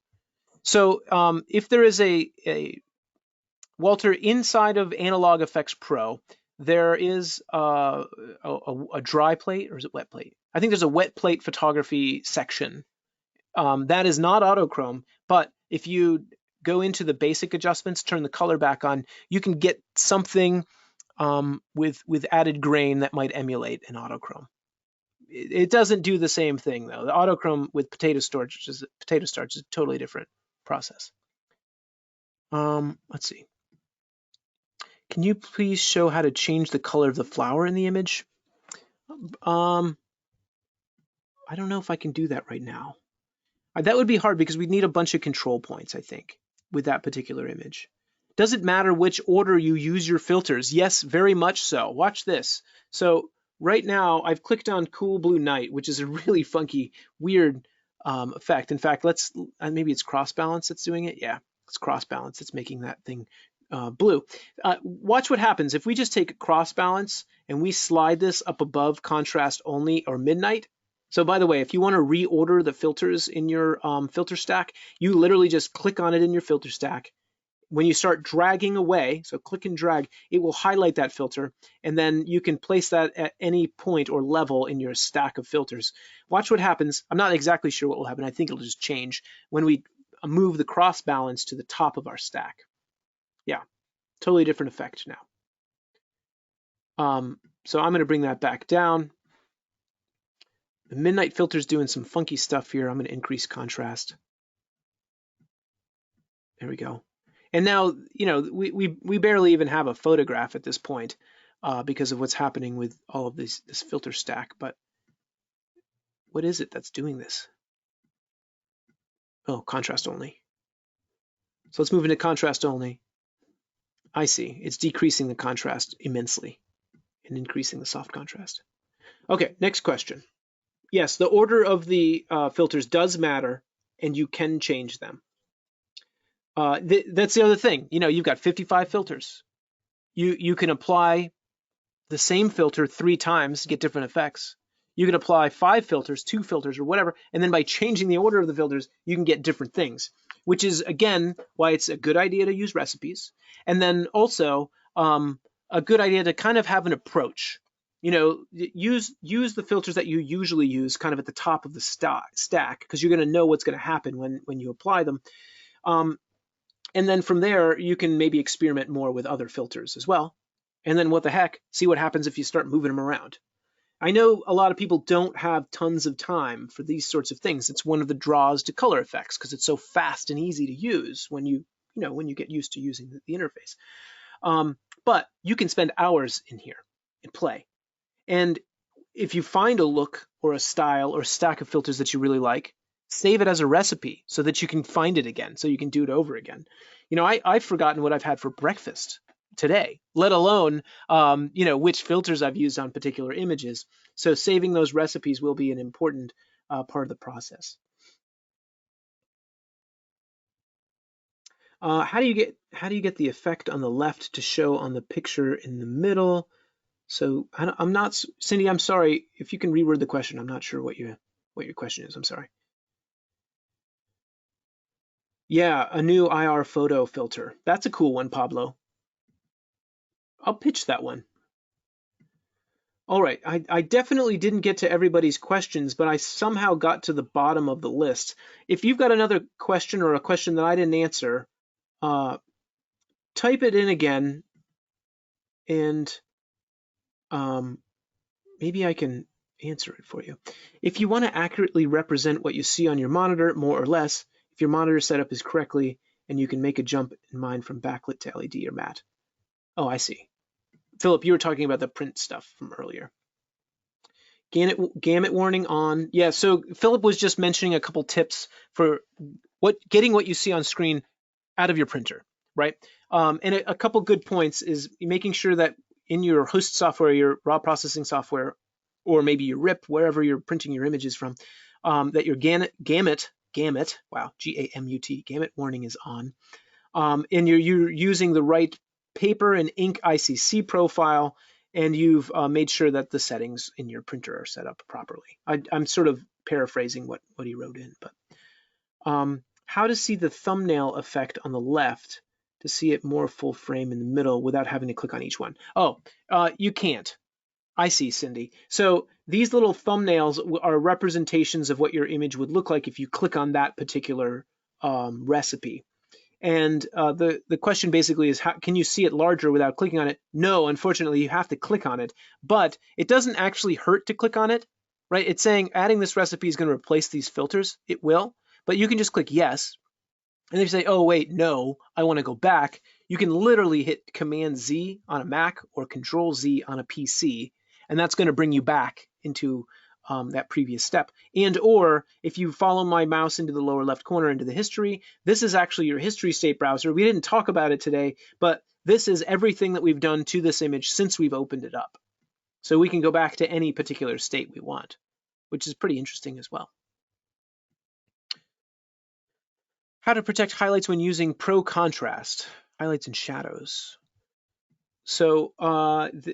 S1: So if there is a Walter, inside of Analog Efex Pro, there is a dry plate, or is it wet plate? I think there's a wet plate photography section. That is not autochrome, but if you go into the basic adjustments, turn the color back on, you can get something with added grain that might emulate an autochrome. It doesn't do the same thing though. The autochrome with potato starch is a totally different process. Let's see. Can you please show how to change the color of the flower in the image? I I don't know if I can do that right now. That would be hard because we'd need a bunch of control points, I think, with that particular image. Does it matter which order you use your filters? Yes, very much so. Watch this. So right now I've clicked on Cool Blue Night, which is a really funky, weird effect. In fact, maybe it's cross balance that's doing it. Yeah, it's cross balance that's making that thing blue. Watch what happens if we just take cross balance and we slide this up above contrast only or midnight. So by the way, if you want to reorder the filters in your filter stack, you literally just click on it in your filter stack. When you start dragging away, so click and drag, it will highlight that filter, and then you can place that at any point or level in your stack of filters. Watch what happens. I'm not exactly sure what will happen. I think it'll just change when we move the cross balance to the top of our stack. Yeah, totally different effect now. So I'm going to bring that back down. The midnight filter is doing some funky stuff here. I'm going to increase contrast. There we go. And now, you know, we barely even have a photograph at this point because of what's happening with all of this filter stack. But what is it that's doing this? Oh, contrast only. So let's move into contrast only. I see. It's decreasing the contrast immensely and increasing the soft contrast. Okay, next question. Yes, the order of the filters does matter, and you can change them. That's the other thing. You know, you've got 55 filters. You can apply the same filter 3 times to get different effects. You can apply 5 filters, 2 filters, or whatever, and then by changing the order of the filters, you can get different things, which is, again, why it's a good idea to use recipes. And then also a good idea to kind of have an approach. You know, use the filters that you usually use kind of at the top of the stack, because you're going to know what's going to happen when you apply them. And then from there, you can maybe experiment more with other filters as well. And then what the heck, see what happens if you start moving them around. I know a lot of people don't have tons of time for these sorts of things. It's one of the draws to color effects because it's so fast and easy to use when you get used to using the interface. But you can spend hours in here and play. And if you find a look or a style or a stack of filters that you really like, save it as a recipe so that you can find it again, so you can do it over again. You know, I've forgotten what I've had for breakfast today, let alone, which filters I've used on particular images. So saving those recipes will be an important part of the process. How do you get the effect on the left to show on the picture in the middle? So I'm not, Cindy, I'm sorry if you can reword the question. I'm not sure what your question is. I'm sorry. Yeah, a new IR photo filter. That's a cool one, Pablo. I'll pitch that one. All right, I definitely didn't get to everybody's questions, but I somehow got to the bottom of the list. If you've got another question or a question that I didn't answer, type it in again, and maybe I can answer it for you. If you want to accurately represent what you see on your monitor, more or less, if your monitor setup is correctly, and you can make a jump in mind from backlit to LED or matte. Oh, I see. Philip, you were talking about the print stuff from earlier. Gamut warning on. Yeah, so Philip was just mentioning a couple tips for getting what you see on screen out of your printer, right? And a couple good points is making sure that in your host software, your raw processing software, or maybe your RIP, wherever you're printing your images from, that your gamut, wow, G-A-M-U-T, gamut warning is on. And you're using the right paper and ink ICC profile, and you've made sure that the settings in your printer are set up properly. I'm sort of paraphrasing what he wrote in, but how to see the thumbnail effect on the left to see it more full frame in the middle without having to click on each one. Oh, you can't. I see, Cindy. So these little thumbnails are representations of what your image would look like if you click on that particular recipe. And the question basically is, how can you see it larger without clicking on it? No, unfortunately, you have to click on it. But it doesn't actually hurt to click on it, right? It's saying adding this recipe is going to replace these filters. It will, but you can just click yes. And if you say, oh, wait, no, I want to go back, you can literally hit Command-Z on a Mac or Control-Z on a PC, and that's going to bring you back into that previous step. And or if you follow my mouse into the lower left corner into the history, this is actually your history state browser. We didn't talk about it today, but this is everything that we've done to this image since we've opened it up. So we can go back to any particular state we want, which is pretty interesting as well. How to protect highlights when using Pro Contrast, highlights and shadows. So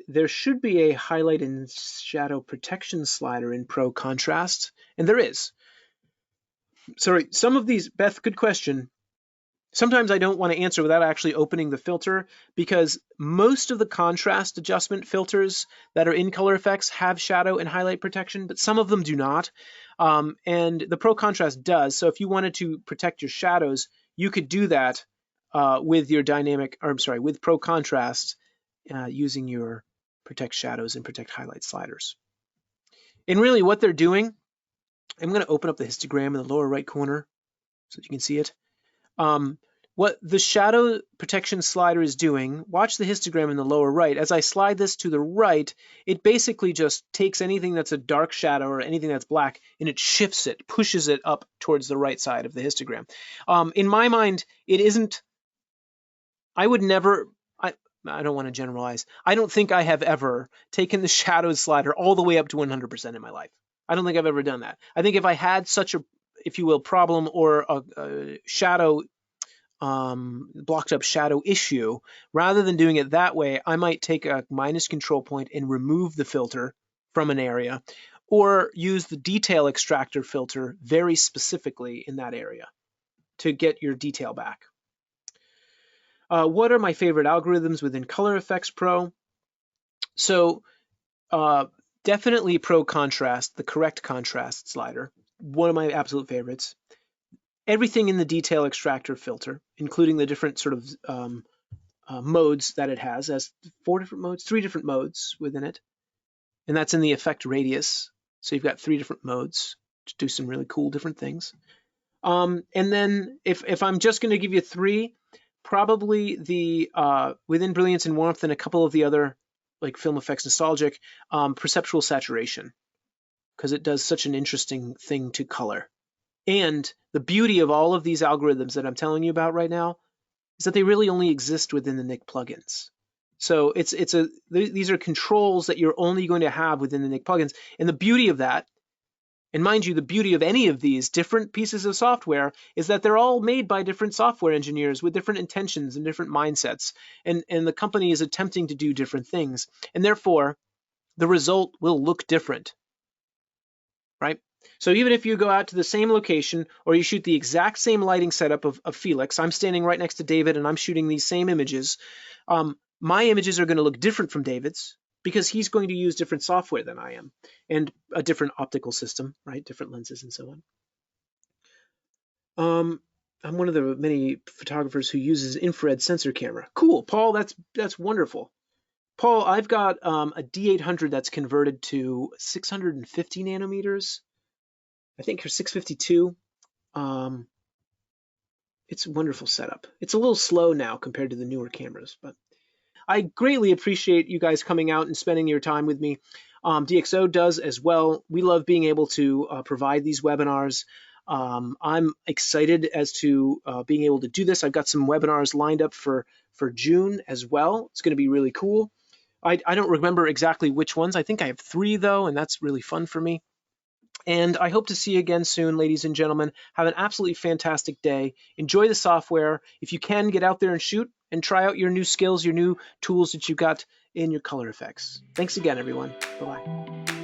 S1: there should be a highlight and shadow protection slider in Pro Contrast, and there is. Sorry, some of these, Beth, good question. Sometimes I don't want to answer without actually opening the filter, because most of the contrast adjustment filters that are in Color Efex have shadow and highlight protection, but some of them do not. And the Pro Contrast does. So if you wanted to protect your shadows, you could do that with your with Pro Contrast using your Protect Shadows and Protect Highlight sliders. And really what they're doing, I'm going to open up the histogram in the lower right corner so that you can see it. What the shadow protection slider is doing, watch the histogram in the lower right. As I slide this to the right, it basically just takes anything that's a dark shadow or anything that's black, and it shifts it, pushes it up towards the right side of the histogram. In my mind, it isn't, I would never, I don't want to generalize. I don't think I have ever taken the shadow slider all the way up to 100% in my life. I don't think I've ever done that. I think if I had such a, if you will, problem or a shadow blocked up shadow issue, rather than doing it that way, I might take a minus control point and remove the filter from an area, or use the detail extractor filter very specifically in that area to get your detail back. What are my favorite algorithms within Color Efex Pro? So definitely Pro Contrast, the correct contrast slider, one of my absolute favorites. Everything in the detail extractor filter, including the different sort of modes that it has 3 different modes within it. And that's in the effect radius. So you've got 3 different modes to do some really cool different things. And then if I'm just going to give you 3, probably the within Brilliance and Warmth and a couple of the other, like Film Efex Nostalgic, perceptual saturation, because it does such an interesting thing to color. And the beauty of all of these algorithms that I'm telling you about right now is that they really only exist within the Nik plugins. So these are controls that you're only going to have within the Nik plugins. And the beauty of that, and mind you, the beauty of any of these different pieces of software is that they're all made by different software engineers with different intentions and different mindsets. And the company is attempting to do different things. And therefore, the result will look different, right? So even if you go out to the same location or you shoot the exact same lighting setup of Felix, I'm standing right next to David and I'm shooting these same images, my images are going to look different from David's because he's going to use different software than I am and a different optical system, right? Different lenses and so on. I'm one of the many photographers who uses infrared sensor camera. Cool, Paul, that's wonderful. Paul, I've got a D800 that's converted to 650 nanometers. I think for 652, it's a wonderful setup. It's a little slow now compared to the newer cameras, but I greatly appreciate you guys coming out and spending your time with me. DxO does as well. We love being able to provide these webinars. I'm excited as to being able to do this. I've got some webinars lined up for June as well. It's going to be really cool. I don't remember exactly which ones. I think I have 3 though, and that's really fun for me. And I hope to see you again soon, ladies and gentlemen. Have an absolutely fantastic day. Enjoy the software. If you can, get out there and shoot and try out your new skills, your new tools that you've got in your Color Efex. Thanks again, everyone. Bye-bye.